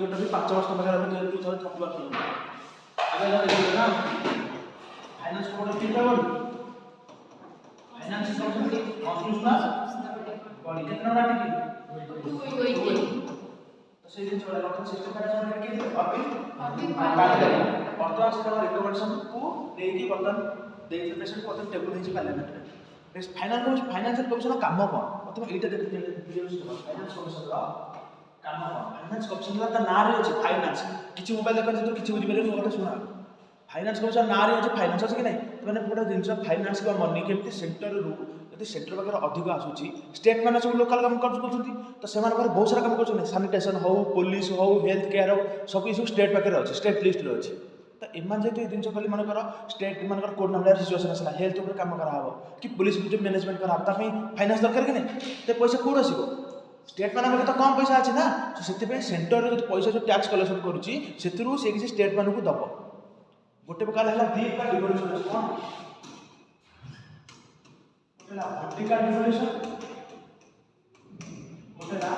जोटा भी 5 वर्ष पाखे रहे 2031 आगे देखिए ना फाइनेंस कोड कितना बोल फाइनेंस कमीशन की कॉन्स्टिट्यूशनल बॉडी कितना बाटी की तो से दिन चला रहा सिस्टम का जाना के अभी वर्तमान से रिकमेंडेशन को देकी वर्तमान देकी पेशेंट को टेबल हिज पार्लियामेंट रे फाइनेंशियल कमीशन काम कोन प्रथम एटा देखि फाइनेंस कमीशन रा काम कोन फाइनेंस कमीशन रा ना रे अछि फाइनेंस किछि मोबाइल देखन जे किछि बुझि पारे मोटा सुना फाइनेंस कमीशन ना रे अछि फाइनेंस अछि कि नै माने पूरा जिंस फाइनेंस का मनी केमति सेंटर रु यदि सेंटर वगैरह अधिक आसुची स्टेट माने सब लोकल काम करछुती तो सेमान पर बहुत सारा काम करछन सैनिटेशन हो पुलिस हो हेल्थ केयर हो सब इशू स्टेट वगैरह अछि स्टेट लिस्ट रे अछि तो एमान जे जिन खाली मन कर स्टेट मन कर कोड नंबर सिचुएशन आसला हेल्थ ऊपर काम करा हबो कि पुलिस जो मैनेजमेंट करा हबो तापई फाइनेंस दरकार कि नै ते पैसा कोड आसीबो स्टेट माने तो कम पैसा अछि ना तो सेति पे सेंटर रे जो पैसा जो टैक्स कलेक्शन करूची सेतिरु से किसी स्टेट मान को दबो गोटे प्रकार हला दीप का डिवोल्यूशन अछि कोन गोटेला वर्टिकल डिवोल्यूशन गोटेला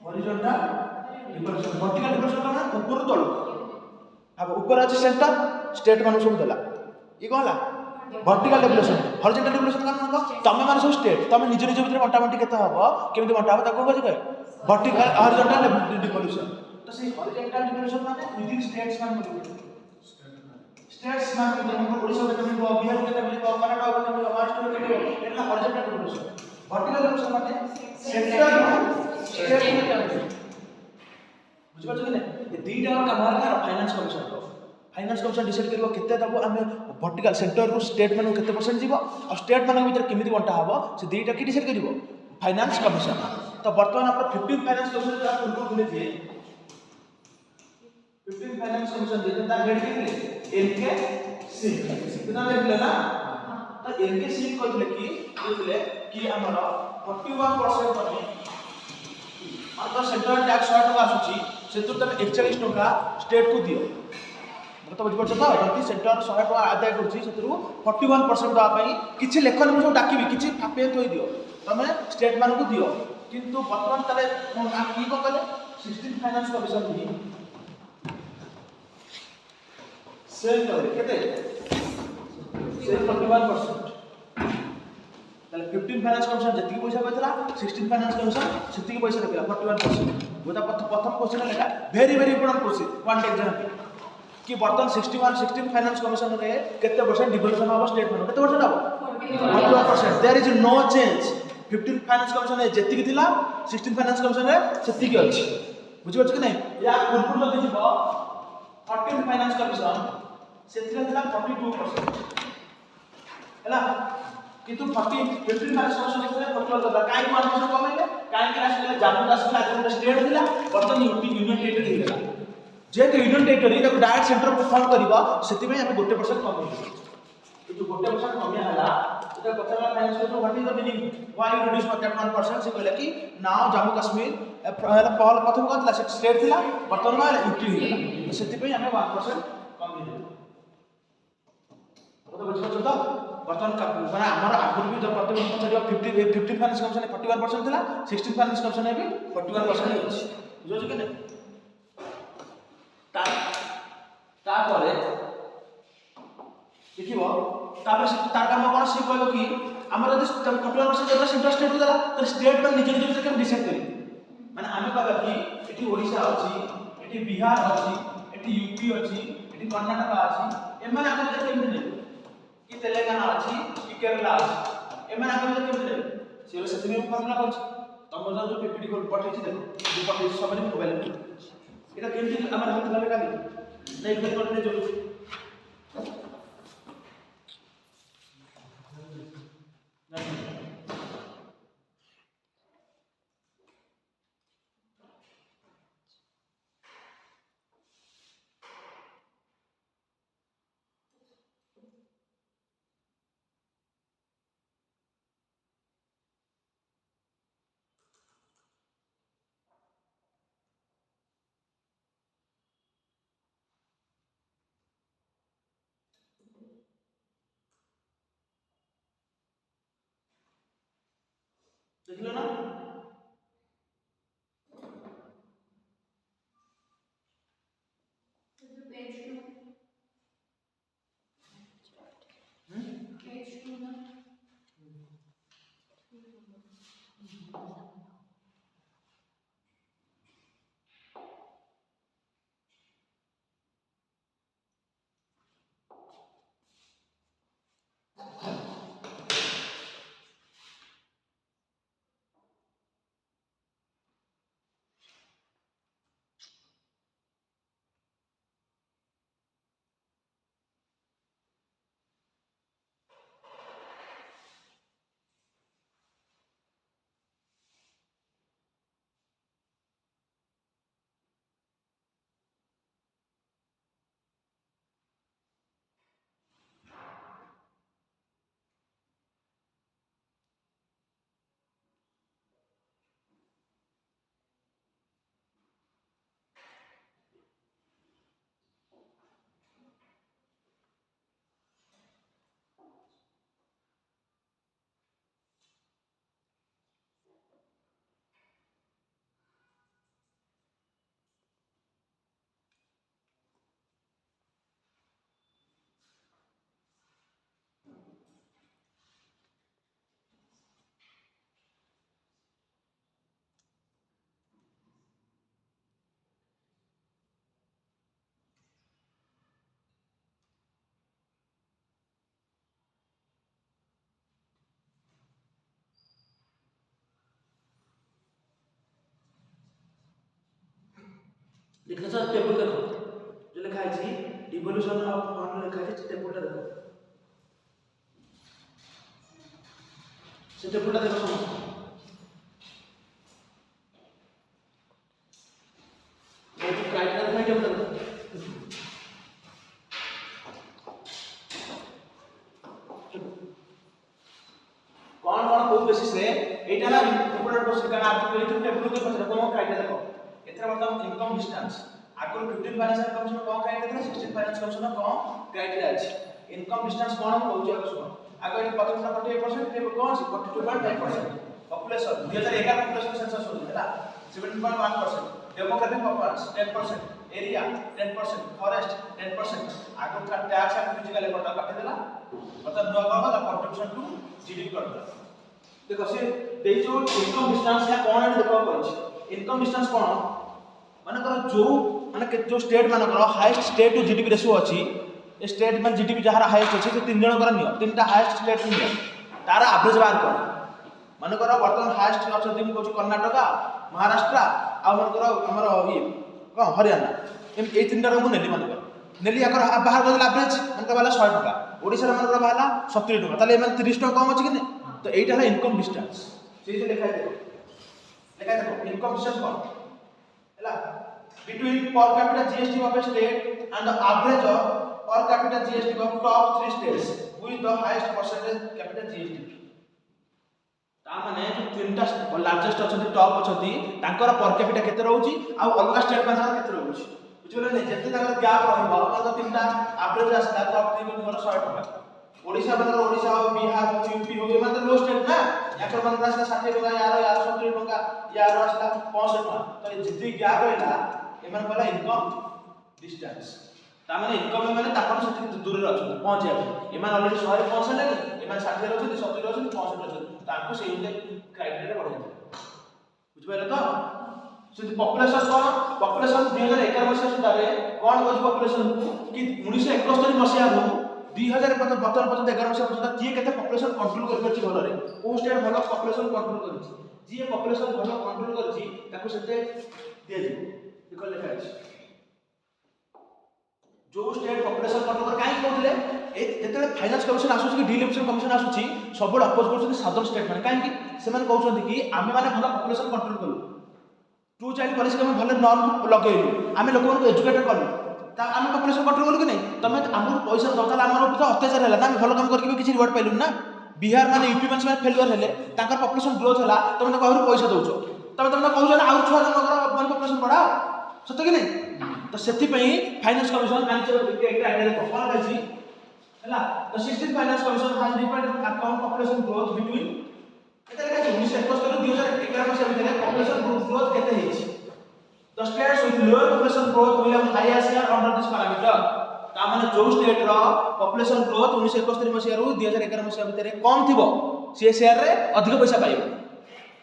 हॉरिजॉन्टल डिवोल्यूशन वर्टिकल डिवोल्यूशन कोन ऊपर तळ अब ऊपर अछि सेंटर स्टेट मान सब देला ई कहला वर्टिकल डिवोल्यूशन हॉरिजॉन्टल डिवोल्यूशन का तमे मान सब स्टेट तमे निज निज भीतर बंटा बंटी केता हबो केमिति बंटा हबो ताको कहि कहे वर्टिकल हॉरिजॉन्टल डिवोल्यूशन तो से हॉरिजॉन्टल डिवोल्यूशन माने विदिन स्टेट्स मान बोलू स्टेट्स मान बोलू ओडिशा के मिलबो बिहार के मिलबो कर्नाटक के मिलबो महाराष्ट्र के मिलबो एला हॉरिजॉन्टल डिवोल्यूशन वर्टिकल डिवोल्यूशन माने सेंटर स्टेट में बुझ पाछो कि नै ये दीटा काम हला फाइनेंस कमीशन रो फाइनेंस कमीशन डिसाइड करिवो केते दबो हमें वर्टिकल सेंटर रो स्टेट मानो केते परसेंट जीवो और स्टेट मानो भीतर केमिति बंटा हबो से दीटा की डिसाइड करिवो फाइनेंस कमीशन तो वर्तमान अपन 15 फाइनेंस कमीशन का पूर्व खुले जे 15 फाइनेंस कमीशन जे ता हेड के ले एनके सिंह कितना देखले ना तो एनके सिंह कहले कि कहले कि हमर 41% पर तो सेंट्रल टैक्स 100 टका आसुची सेतु तमे 41 टका स्टेट को दियो तो बुझ पछ तो जति सेंटर 100 टका आदाय करछि सेतु 41% दवा पई किछि लेखन मु डाकिबी किछि फापे थोइ दियो तमे स्टेट मान को दियो किंतु वर्तमान तले आ की को कले 16 फाइनेंस कमीशन दी सेल करे केते सेल 41% तले 15 फाइनेंस कमीशन जति पैसा कहतला 16 फाइनेंस कमीशन सेति पैसा रखला 41% गोटा प्रथम क्वेश्चन लेखा very very important question one example कि वर्तमान 16 फाइनेंस कमीशन रे केते परसेंट डिवोल्यूशन हो स्टेट मान केते परसेंट हो 41% there is no change 15 finance commission रे जेति कि थिला 16 फाइनेंस कमीशन रे सेति कि अछि बुझि पछ कि नै या पूर्व जति जिवो 14 फाइनेंस कमीशन सेतिला थिला 42% हैला किंतु 15 फाइनेंस कमीशन रे 41 काई 1% कमेले काई कि राष्ट्र जम्मू काश्मीर आज स्टेट थिला वर्तमान यूनियन टेरिटरी हिला जेते यूनियन टेरिटरी ताको डायरेक्ट सेंटर को फंड करिवो सेति में हम 1% कम ए जो 1% कमिया हला एटा पछला फाइनेंस को what is the meaning why you reduce for that 1% से कहले कि नाउ जम्मू कश्मीर पहला प्रथम कहतला स्टेट थिला वर्तमान में यूटी हिला सेति पे हम 1% कम दे तो बुझ तो वर्तमान का माने हमर आगुर भी जब प्रति पछलियो 15 फाइनेंस कमीशन 41% थिला 16 फाइनेंस कमीशन भी 41% ही अछि बुझो कि नै तापर देखिबो तापर तार काम कोन से कहलो कि हमर यदि 41% जब सेंट्रल स्टेट देला तो स्टेट में निजे निजे के डिसाइड करी माने आमे कहबा कि एठी ओडिशा अछि एठी बिहार अछि एठी यूपी अछि एठी कर्नाटक अछि एमाने आमे केमि नै कि तेलंगाना अछि कि केरला अछि एमाने आमे केमि नै से सेति में फॉर्मूला करछि तम जो पीपीटी कोड पठैछि देखो जो पठैछि सबरे मोबाइल में एटा केमि हमर हाथ लगे काली नहीं फिर करने जो देख लो ना देखो सर टेबल देखो जो लिखा है डिवोल्यूशन ऑफ फंड लिखा है टेबलटा देखो से टेबलटा देखो समझ ये जो क्राइटेरिया है टेबल देखो कौन कौन को बेसिस रे एटा ना इंपोर्टेंट क्वेश्चन का आप तो टेबल के पछरे कोन क्राइटेरिया देखो एथरा मतलब इनकम डिस्टेंस आगुर 15 फाइनेंशियल कमीशन कौन क्राइटेरिया 16 फाइनेंस कमीशन कौन क्राइटेरिया अछि इनकम डिस्टेंस कौन कहउछि आगु सुनो आगु ये 50% टेबल कौन अछि 42.5% पॉपुलेशन 2011 पॉपुलेशन सेंसस होई हैला 7.1% डेमोग्राफिक पॉपुलेशन 10% एरिया 10% फॉरेस्ट 10% आगु का टैक्स एंड फिजिकल लेबर काटि देला मतलब नुआ कौन वाला कंट्रीब्यूशन टू जीडीपी कर देला देखो से दे जो इनकम डिस्टेंस है कौन है देखो पड़छ इनकम डिस्टेंस कौन माने करो जो माने जो स्टेट माने करो highest state to GDP ratio अछि ए स्टेट में जीडीपी जहार हाईएस्ट अछि से तीन जण कर नियो तीनटा हाईएस्ट स्टेट नियो तार एवरेज बार कर माने करो वर्तमान हाईएस्ट अछि दिन कहू कर्नाटक महाराष्ट्र आ माने करो हमर ये को हरियाणा ए तीनटा रो नेली माने करो नेली आकर बाहर कर एवरेज माने वाला 100 टका ओडिसा माने करो बाहला 70 टका ताले एमन 30 टका कम अछि कि नै तो एटा है इनकम डिस्टेंस से लिखा है देखो इनकम डिस्टेंस कौन हैला between per capita GST of a state and the average of per capita GST of top 3 states with the highest percentage capita GST ता माने जो तीनटा लार्जेस्ट अछथि टॉप अछथि तांकर पर कैपिटा केते रहउची आ अलगा स्टेट मानकर केते रहउची बुझिबले नै जेते ताकर गैप रहबो मतलब तीनटा एवरेज आसला टॉप 3 को 100 टका ओडिसा बनकर ओडिसा हो बिहार हो यूपी हो ये मतलब लो स्टेट ना याकर बनकर आसला 60 टका यार 70 टका यार आसला 65 टका तो जितनी गैप रहला एमन कहला इनकम डिस्टेंस ता माने इनकम माने ताकर से दूर रे अछन पहुंचे एमन ऑलरेडी 100 पहुंचले एमन 60 रे अछन 70 रे अछन 65 रे अछन ताको से इने क्राइटेरिया बढ़ै बुझ पाइले तो से पॉपुलेशन कोन पॉपुलेशन 2011 मसिया सुधा रे कोन कहै पॉपुलेशन कि 1971 मसिया रो 2012 11 मसिया सुधा किए केते पॉपुलेशन कंट्रोल कर परछि भलो रे ओ स्टेट भलो पॉपुलेशन कंट्रोल करछि जे पॉपुलेशन भलो कंट्रोल करछि ताको सेते दिया जे देखो लिखा है जो स्टेट पॉपुलेशन कंट्रोल काई कहतले ए जेतले फाइनेंस कमीशन आसुची कि डिलिमिटेशन कमीशन आसुची सबड अपोज करछथि सादर स्टेट माने काई कि सेमान कहउछथि कि आमे माने भलो पॉपुलेशन कंट्रोल करू टू चाइल्ड पॉलिसी के भलो नॉर्म लगेलु आमे लोकन को एजुकेटेड करलु ता आमे पॉपुलेशन कंट्रोल करू कि नै तमे हमर पैसा दताला हमर ऊपर अत्याचार होला ना भलो काम करके किछि रिवार्ड पाइलु ना बिहार माने यूपी माने फेलियर हेले ताकर पॉपुलेशन ग्रोथ होला तमे तो कहरु पैसा दउछो तमे कहउछो ना आउर छुआ जन्म करा मन पॉपुलेशन बढ़ाओ सत्य कि नहीं तो सेति पई फाइनेंस कमीशन आनिचे एक आइडिया को कोन कहछि हैला the 16th finance commission has depended account population growth between एते कहछि 1971 ରୁ 2011 मसिया भिତରେ पॉपुलेशन ग्रोथ केते हेछि the states with lower population growth will have higher share under this parameter ता माने जो स्टेट रो पॉपुलेशन ग्रोथ 1971 मसिया ରୁ 2011 मसिया भिତରେ कम थिबो से शेयर रे अधिक पैसा पाइबो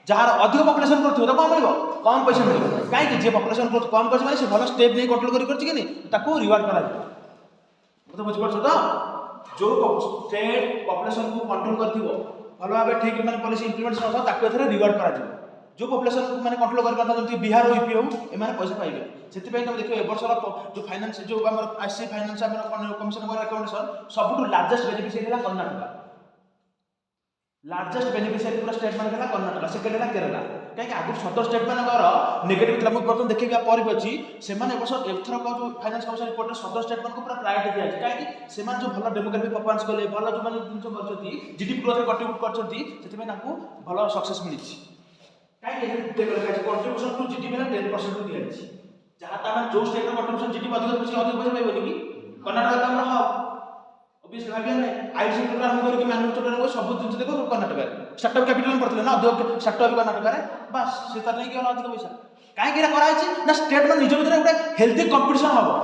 जहार अधिक पॉपुलेशन ग्रोथ तो कम मिलबो कम पैसा मिलबो काई कि जे पॉपुलेशन ग्रोथ कम करछ माने से भलो स्टेप नै कंट्रोल करछ कि नै ताको रिवार्ड करा दिबो तो बुझ पड़छ तो जो स्टेट पॉपुलेशन को कंट्रोल करथिबो भलो भाबे ठीक माने पॉलिसी इंप्लीमेंटेशन होता ताको एथरे रिवार्ड करा दिबो जो पॉपुलेशन को माने कंट्रोल कर पाता जंती बिहार हो यूपी हो ए माने पैसा पाइबे सेति पई हम देखियो ए वर्षर जो फाइनेंस जो हमर आईसी फाइनेंस हमर कमिशन फॉर अकाउंटेशन सबटु लार्जेस्ट बेनिफिशियरी हला कर्नाटक लार्जेस्ट बेनिफिशियरी पूरा स्टेट मान हला कर्नाटक सेकेंड हला केरला काहे आगु सदर स्टेट मान नेगेटिव थिला मु बर्तन देखिबा पर अछि सेमान ए वर्ष एथर को जो फाइनेंस कमिशन रिपोर्ट सदर स्टेट मान को पूरा प्रायोरिटी दिया अछि काहे कि सेमान जो भलो डेमोग्राफिक परफॉर्मेंस कले भलो जो मान दिन करछथि जीडीपी ग्रोथ रे कंट्रीब्यूट करछथि सेति में ताकू भलो सक्सेस मिलिछि काहे कि देखो कंट्रीब्यूशन टू जीडीपी में 10% दिया अछि जहां ता मान जो स्टेट रो कंट्रीब्यूशन जीडीपी अधिक पैसा पाइबो कि कर्नाटक त हमरा ऑब्वियसली भाबिया नै आईटी सेक्टर आरंभ करके मैन्युफैक्चर को सब दिन देखो कर्नाटक स्टार्टअप कैपिटल में पड़तले ना उद्योग स्टार्टअप कर्नाटक रे बस से त नै कि अधिक पैसा काहे कि करा अछि ना स्टेट में निज भीतर गुटे हेल्दी कंपटीशन हबो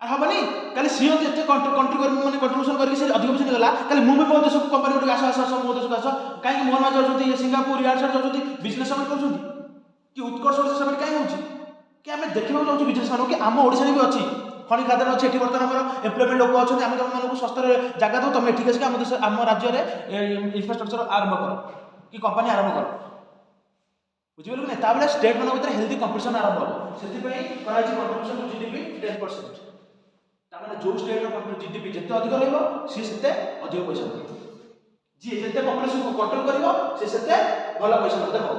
आ हबनी काली सीओ एते कंट्री कर माने कंट्रीब्यूशन करके से अधिक पैसा निगला काली मुंबई मो देश कंपनी गुटे आसा मो देश आसा काहे कि मोहन माज जति सिंगापुर यार सर जति बिजनेस सब करछथि कि उत्कर्ष से सब काहे होछि कि हमें देखिबो जाउछु बिजनेस मानो कि हम ओडिसा रे भी अछि खनि खादन अछि एठी वर्तमान हमर एम्प्लॉयमेंट लोक अछि हम तुम मानको सस्ता रे जगह दो तुम एठी के हम देश हम राज्य रे इंफ्रास्ट्रक्चर आरंभ करो कि कंपनी आरंभ करो बुझिबल कि ता बेले स्टेट मान भीतर हेल्दी कंपटीशन आरंभ हो सेति पई कराई छि कंट्रीब्यूशन टू जीडीपी 10%। ता माने जो स्टेट रो जीडीपी जते अधिक रहइबो सी सेते अधिक पैसा देबो, जी जते पॉपुलेशन को कंट्रोल करिवो से सेते भलो पैसा देबो।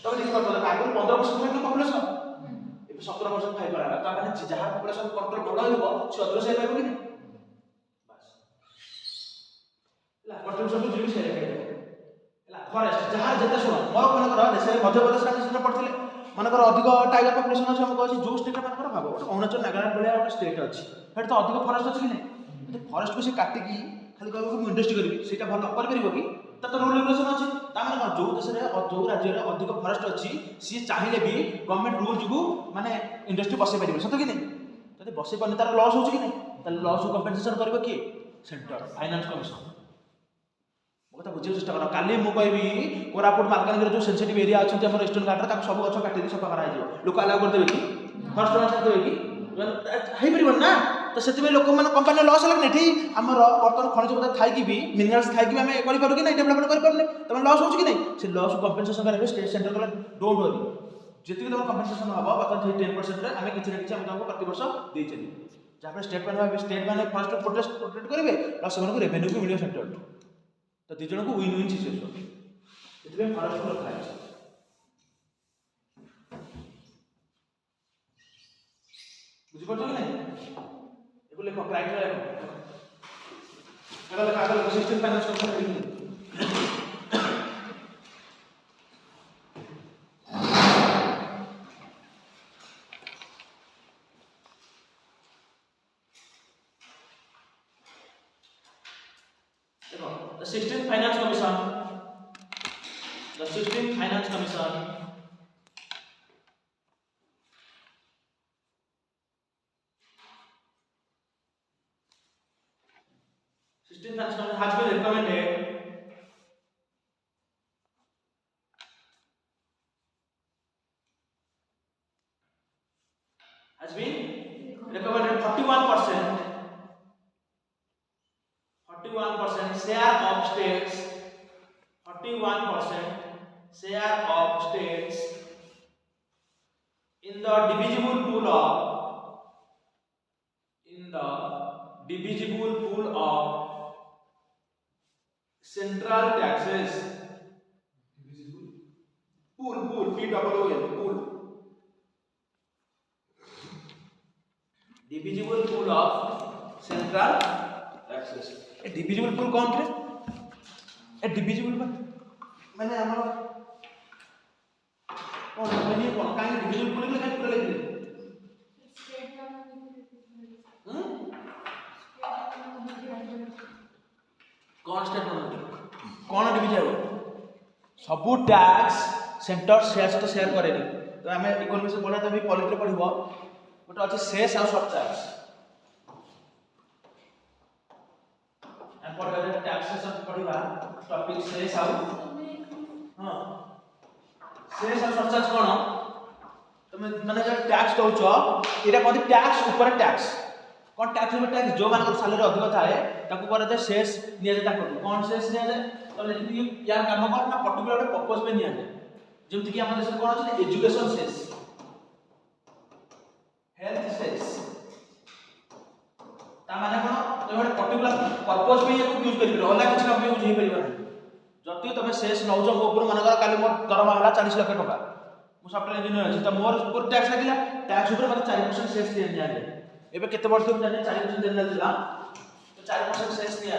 तब देखि पड़तो आगु 15% था पॉपुलेशन ए 17% फाइ पड़ा ता माने जहां पॉपुलेशन कंट्रोल भलो होइबो से अधिक से पाइबो कि नहीं बस ला कंट्रीब्यूशन टू जीडीपी से लेके फॉरेस्ट जहाँ जते शुण मोर मन कर देश मध्य प्रदेश राज्य पढ़ते मनकर अधिक टाइगर पॉपुलेशन अच्छे हम कहे जो स्टेट मनकर भाव गोटे अरुणाचल नागालैंड भाया गोटे स्टेट अच्छी तो अधिक फॉरेस्ट अच्छी कि नहीं फॉरेस्ट को काटिकी खाली कहूँ मुझे इंडस्ट्री करी से भल कर कि तो रूल रेगुलेशन अच्छी तार कौन जो देश जो राज्य में अधिक फॉरेस्ट अच्छी सी चाहिए भी गवर्नमेंट रूल जो माने इंडस्ट्री बसई पारे सत कि नहीं जब बसई पारे तार लॉस हो कि नहीं लॉस को कंपेनसेशन कर किए सेंटर फाइनेंस कमिशन कथा बुझे चेष्टा कर काली मु कहबी कोरापुट मालकानगिरी जो सेंसिटिव एरिया अच्छे आम ईस्टर्न घाट सब गछ काटी सफा कर लोक अलाउ करदेवे कि फॉरेस्ट मान छाड़देवे कि हो पार ना तो से लोक मैंने कंपानी लॉस है कि आम बर्तमान खनिज पदार्थ थी भी मिनरल्स थी भी आम करूँ कि नहीं डेभलपमेंट करें तुम लॉस हो कि नहीं से लॉस को कंपेनसेशन करेंगे स्टेट सेंटर कले डोंट वरी जी तुम कंपेनसेशन हम बर्तमान 10% आम कि तुमको प्रति वर्ष दे चलिए जहाँ स्टेट मैंने फॉरेस्ट प्रोटेक्ट करेंगे प्लस से रेवेन्यू भी मिले सेंटर तो दी जन को विन विन सिचुएशन से फॉरेस्ट को रखा है बुझिपार कि नहीं लेख क्राइटेरिया लेख आगे लेख system finance commission the 16th Finance Commission, the 16th Finance Commission, has been recommended has been recommended 41% share of states 41% share of states in the divisible pool of central taxes pool pool divisible pool of central taxes A divisible pool कौन थे ए divisible माने हमर कौन माने कौन काहे divisible pool के पूरा लिख दे कौन स्टेट कौन डिविजन सब टैक्स सेंटर शेयर तो शेयर करेनी तो आम इकोनॉमिक्स पढ़ा तो भी पॉलिटी पढ़िबो गोटे अच्छे सेस आ सब टैक्स टैक्सेशन पढ़िबा टॉपिक सेस आ हां सेस आ सरचार्ज कोन तुम माने जो टैक्स दउछो एटा कोन टैक्स ऊपर टैक्स कोन टैक्स ऊपर टैक्स जो मान सैलरी अधिक थाए ताको पर जे सेस निया जे ताको कोन सेस निया जे तो लेकिन यार काम कोन ना पर्टिकुलर पर्पस पे निया जे जेमति कि हम देश में कोन अछि एजुकेशन सेस हेल्थ सेस ता माने कोन तो ଗୋଟେ पर्टिकुलर पर्पस पे याको यूज करि होला किछ काम यूज हे परिबा जति तमे सेस नौजो मो ऊपर माने काली मोर दरमा हला 40 लाख टका मु सॉफ्टवेयर इंजीनियर अछि त मोर ऊपर टैक्स लागिला टैक्स ऊपर मते 4% सेस दिया जाय एबे केते वर्ष तुम जाने 4% देना दिला तो 4% सेस दिया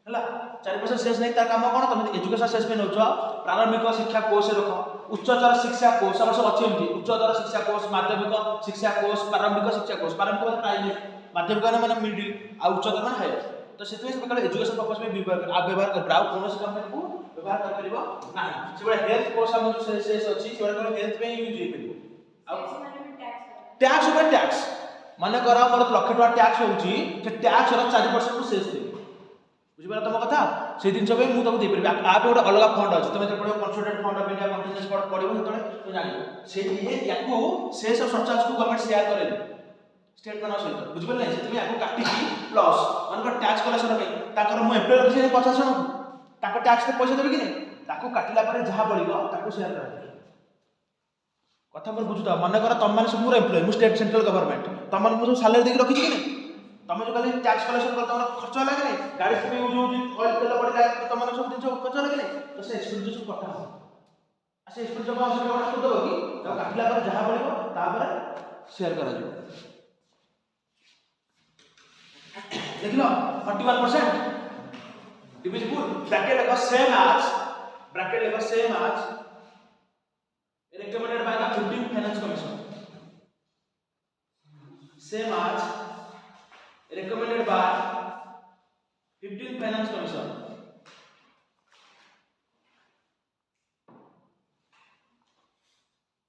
हला 4% सेस नहीं ता काम कोन तमे एजुकेशन सेस पे नौछो प्रारंभिक शिक्षा कोर्स रखो उच्चतर शिक्षा कोर्स सब अछि एमती उच्चतर शिक्षा कोर्स माध्यमिक शिक्षा कोर्स प्रारंभिक शिक्षा कोर्स प्रारंभिक प्राइमरी माध्यमिक माने मिडिल आ उच्चतर माने हायर तो सेते से पकड़ एजुकेशन पर्पस में व्यवहार कर ब्राउ कोनोस कंपनी को व्यवहार कर परिबो ना सेबा हेल्थ कोर्स हम से अछि सेबा कोन हेल्थ पे यूज हे परिबो आ टैक्स ऊपर टैक्स माने करा मोर लाख टका टैक्स होउची से टैक्स रो 4% को शेष दे बुझि पारा तम कथा से दिन सब मु तको दे परिबा आ पे ଗୋଟେ अलग फंड अछि तमे पढो consolidated fund of India continuous fund पढिबो तळे तो जानि से ये याको शेष और सरचार्ज को गवर्नमेंट शेयर करे स्टेट मान सहित बुझिबल नै से तुम याको काटी की प्लस मानकर टैक्स कलेक्शन पे ताकर मु एम्प्लॉय रखि 50 जन ताको टैक्स पे पैसा देबे कि नै ताको काटिला परे जहा बळिबो ताको शेयर करा कथा मोर बुझुता मन कर तुम मैंने सब मोर एम्प्लॉय मु स्टेट सेंट्रल गवर्नमेंट तुम मैंने सब सैलरी देके रखी कि नहीं तुम जो खाली टैक्स कलेक्शन कर तुम खर्च है कि नहीं गाड़ी सब यूज हो ऑयल तेल पड़ला तुम मैंने सब दिन खर्च है कि नहीं तो से एक्सपेंडिचर सब कटा हो से एक्सपेंडिचर को सब कटा कर दो कि तो काटला पर जहां पड़िबो तापर शेयर करा जो देख लो 41% divisible bracket level same as recommended by the 15th finance commission same as recommended by 15th finance commission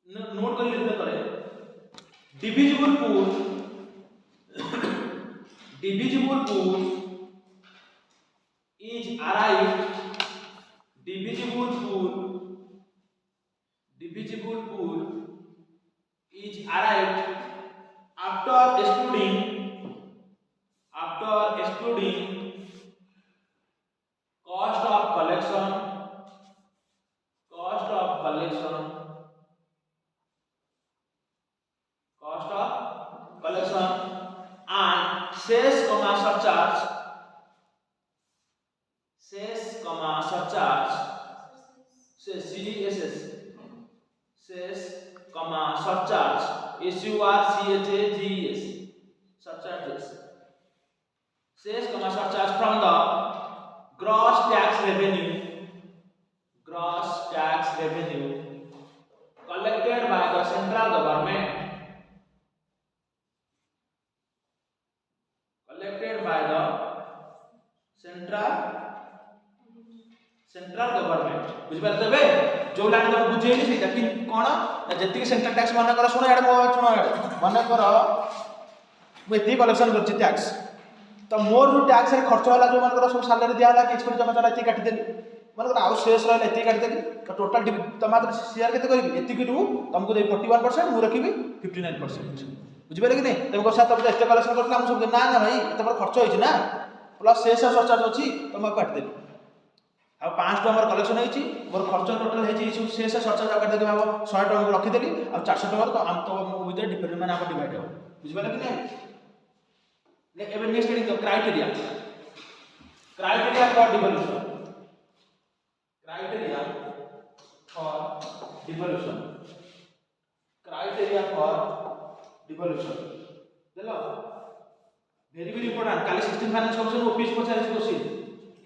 note कर लिखते करे divisible pool is arrived divisible pool is arrived after excluding cost of collection and cess, surcharge cess, CSS cess, surcharge SURCHAGES surcharges cess, surcharge from the gross tax revenue collected by the central government central government बुझ पारते बे जो line तुम बुझेली सेटा कि कोन जति central tax मन कर सुनो यार सुनो मन कर मु एती कलेक्शन करछि टैक्स तो मोर जो टैक्स रे खर्च होला जो मन कर सब सैलरी दिया होला कि एक्सपेंस जमा चला एती काटि देली मन कर आउ शेष रहला एती काटि देली तो टोटल तमात्र शेयर केते करबी एती कि तुमको दे 41% मु रखिबी 59% बुझ पारे कि नहीं तुमको साथ तुम एस्टे कलेक्शन करला हम सब ना भाई तमर खर्च होइछि ना प्लस शेष सरचार्ज अछि तुम काटि देली आ 500 टका कलेक्शन होइछि मोर खर्च टोटल हेछि सब शेष सरचार्ज काटि देबे बाबा 100 टका रखि देली आ 400 टका तो हम तो विद डिफरेंट माने आप डिवाइड हो बुझ पाले कि नहीं एबे नेक्स्ट हेडिंग तो क्राइटेरिया फॉर डिवोल्यूशन देलो वेरी वेरी इंपोर्टेंट काली 16 फाइनेंस कमिशन ओपीएस पचारिस क्वेश्चन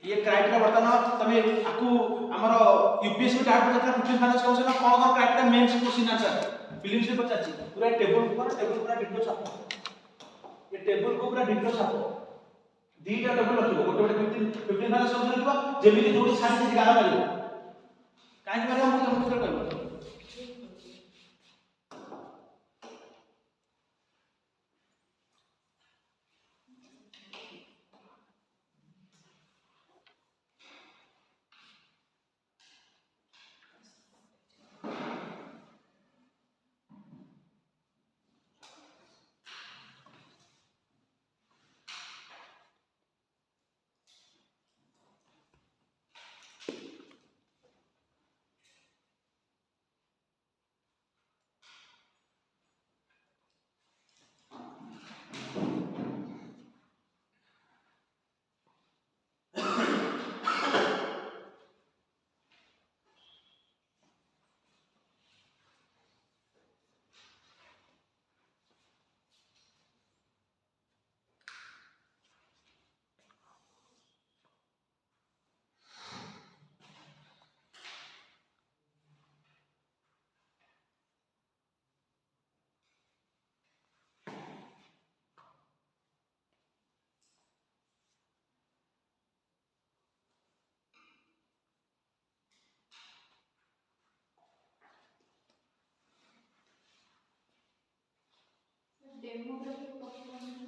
ये क्राइटेरिया वर्तमान तमे आकु हमर यूपीएस में डाट पचारला 15 फाइनेंस कमिशन कोन criteria mains question answer films में पचारछि पूरा टेबल पूरा डिटेल छाप ये टेबल को पूरा डिटेल छाप दीटा टेबल रखिबो गोटे 15 फाइनेंस कमिशन रखिबो जेमिति जोडी साइड से गाना मारिबो काहे मारिबो हम तुमको कहबो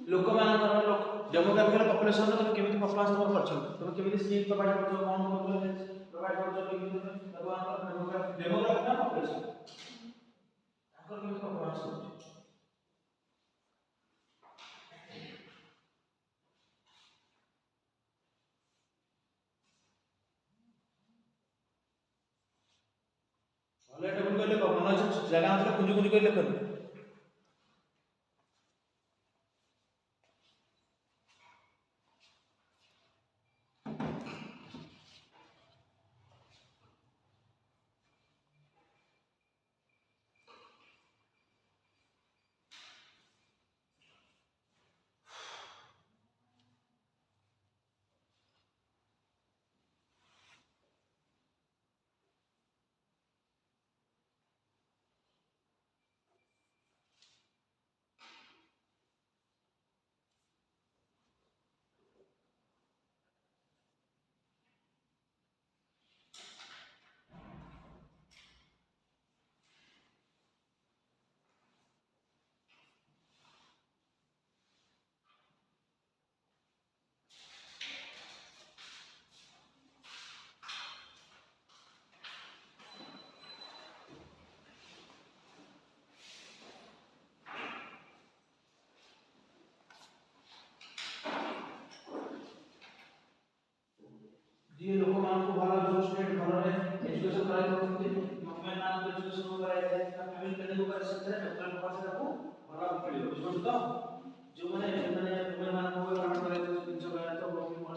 लोक मानकर डेमोग्राफिकल पॉपुलेशन तुम केमिति परफॉर्मेंस तुम करछ तुम केमिति स्किल प्रोवाइड करछ कोन प्रोवाइड करछ केमिति डेमोग्राफिकल पॉपुलेशन ताकर केमिति परफॉर्मेंस करछ भले एपुन कहले को मन अछि जगह नथले कुंजी कुंजी कहले लेखन जी लोक मान को भलो जो स्टेट भलो रे एजुकेशन कराई करते गवर्नमेंट मान को एजुकेशन कराई है फैमिली प्लानिंग कर सकते हैं टोटल खर्च को भलो मिलियो बुझो तो जो माने मान को काम कराई तो जिंस कराई तो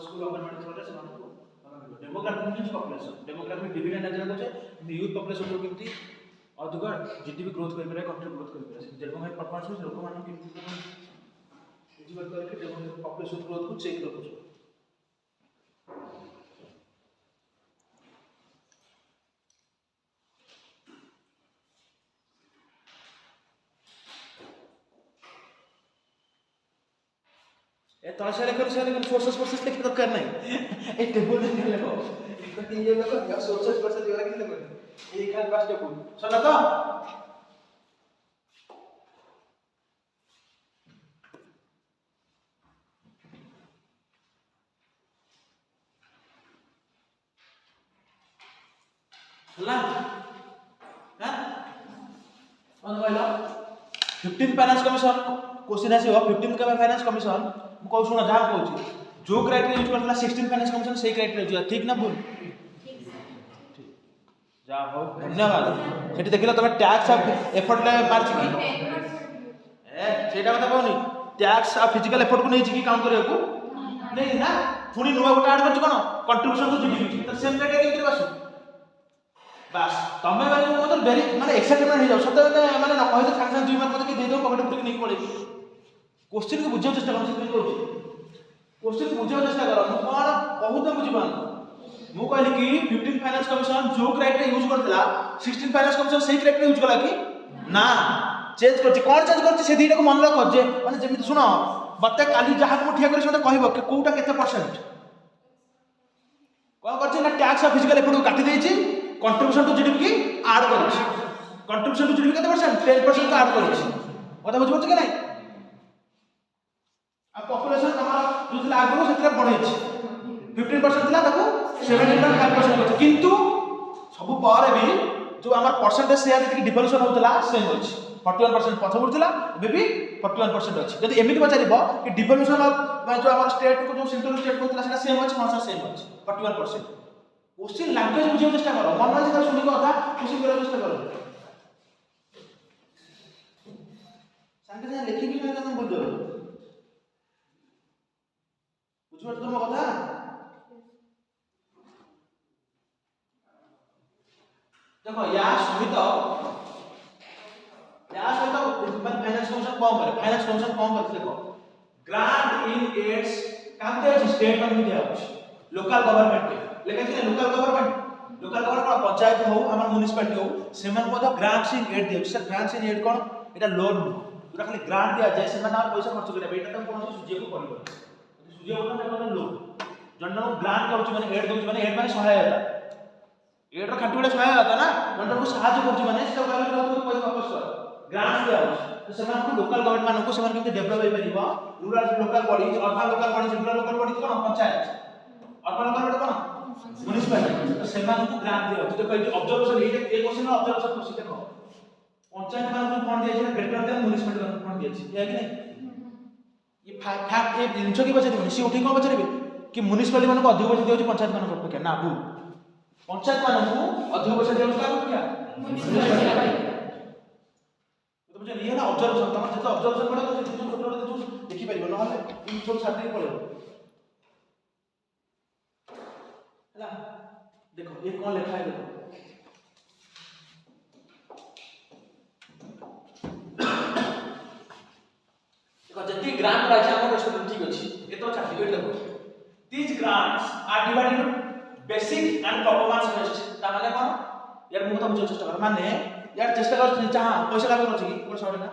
स्कूल गवर्नमेंट थ्रू रे से मान को demographic means population demographic dividend Ajara को यूथ पॉपुलेशन को किमती अधिक जीडीपी ग्रोथ कर पारे कंट्री ग्रोथ कर पारे डेमोग्राफिक परफॉर्मेंस लोक मान किमती एजुकेट करके डेमोग्राफिक पॉपुलेशन ग्रोथ को चेक रखो ए तळशा लेकर सोर्सेस लिख दरकार नाही ए टेबल लिख लेको एक तीन ये लेको या सोर्सेस दिवाला किती लेको एक खान पास टेबल सुना तो सुना हां कौन बोला 15 फाइनेंस कमीशन क्वेश्चन आसी 15 का फाइनेंस कमीशन मु कहू सुना जहाँ कहूँ जो क्राइटेरिया यूज करला 16 फाइनेंस कमीशन सही क्राइटेरिया यूज ठीक ना भूल ठीक जा हो धन्यवाद सेठी देखिला तमे टैक्स ऑफ एफर्ट ले मारछि कि ए सेटा কথা कहूनी टैक्स ऑफ फिजिकल एफर्ट को नै छि कि काउंट करिया को नै ना पुनी नुवा गोटा ऐड करछि कोन कंट्रीब्यूशन टू जीडीपी त सेम क्राइटेरिया यूज करबासु बस तमे माने मतलब वेरी माने एक्साइटमेंट हो जाओ सत माने न कहि तो सांग सांग 2 मार्क मते कि दे दो पकड़ पुट के नहीं पड़े क्वेश्चन को बुझियो चेष्टा करो से कहू क्वेश्चन को बुझियो चेष्टा करो मु कोन कहू तो बुझी पान मु कहली कि 15 फाइनेंस कमीशन जो क्राइटेरिया यूज करथला 16 फाइनेंस कमीशन सही क्राइटेरिया यूज कला कि ना चेंज करछि कोन चेंज करछि से दीटा को मन रख जे माने जेमिति सुनो बते काली जहा को ठिया करी मते कहबो कि कोउटा केते परसेंट कोन करछि ना टैक्स ऑफ फिजिकल एफर्ट को काटी देछि कंट्रीब्यूशन टू जीडीपी की ऐड करछि कंट्रीब्यूशन टू जीडीपी केते परसेंट 10% का ऐड करछि कथा बुझ पछ कि नहीं आ पॉपुलेशन हमारा जो थिला आगु सेतरे बढ़ैछि 15% थिला ताको 17.5% होछि किंतु सब पारे भी जो हमर परसेंटेज शेयर जति डिवोल्यूशन होतला सेम होछि 41% पछबुर थिला बेबी 41% अछि यदि एमिति बचारिबो कि डिवोल्यूशन ऑफ जो हमर स्टेट को जो सेंट्रल स्टेट को थिला सेटा सेम अछि नसा सेम अछि 41% क्वेश्चन लैंग्वेज बुझियो चेष्टा करो मन में से सुनी को कथा क्वेश्चन करो चेष्टा करो संगे से लिखि कि तुम बोल दो बुझियो तुम कथा देखो या सहित फाइनेंस कमीशन कौन करे फाइनेंस कमीशन कौन करते देखो ग्रांट इन एड्स काते स्टेट में दिया अछि लोकल गवर्नमेंट लेकिन से लोकल गवर्नमेंट पंचायत हो हमर म्युनिसिपैलिटी हो सेमन को ग्रांट्स इन एड दियो sir grants in aid cone Etah loan जोटा खाली ग्रांट दिया जाय सेमन और पैसा खर्च करे बेटा तुम कोन सुजिए को पड़िबो सुजिए कोन मतलब लोन जन ग्रांट करूछ माने एड दोछ माने एड माने सहायता एड रो खांटी बडे सहायता ना जन को सहायता करूछ माने से कहले तो पैसा वापस कर ग्रांट दिया तो सेमन को लोकल गवर्नमेंट माने को सेमन केते डेवलप होई परिबो rural local body urban local body rural local body कोन पंचायत अर्बन लोकल बॉडी कोन म्युनिसिपैलिटी तो सेमान को ग्रांट दियो तो कहै ऑब्जर्वेशन ये क्वेश्चन ऑब्जर्वेशन क्वेश्चन देखो पंचायत मान को फंड दिया छै ग्रेटर देन म्युनिसिपैलिटी को फंड दिया छै या कि नहीं ये फैक्ट ये जिंसो की बचे सी उठी को बचे कि म्युनिसिपैलिटी मान को अधिक पैसा दियो छै पंचायत मान को क्या ना भूल पंचायत मान को अधिक पैसा दियो का क्या बुझे ये ना ऑब्जर्वेशन तम जते ऑब्जर्वेशन पड़े तो छोट छोट देखि परिबो न हले इन सब छात्र पड़े हैला देखो ये कौन लिखा है देखो जति ग्रांट रही है हमर स्टूडेंट ठीक अछि एतो छात्र देखो these grants are divided into basic and performance based ता माने कोन यार मु तो बुझ चेष्टा कर माने यार चेष्टा कर जहां पैसा लागो अछि कि कोन सॉरी ना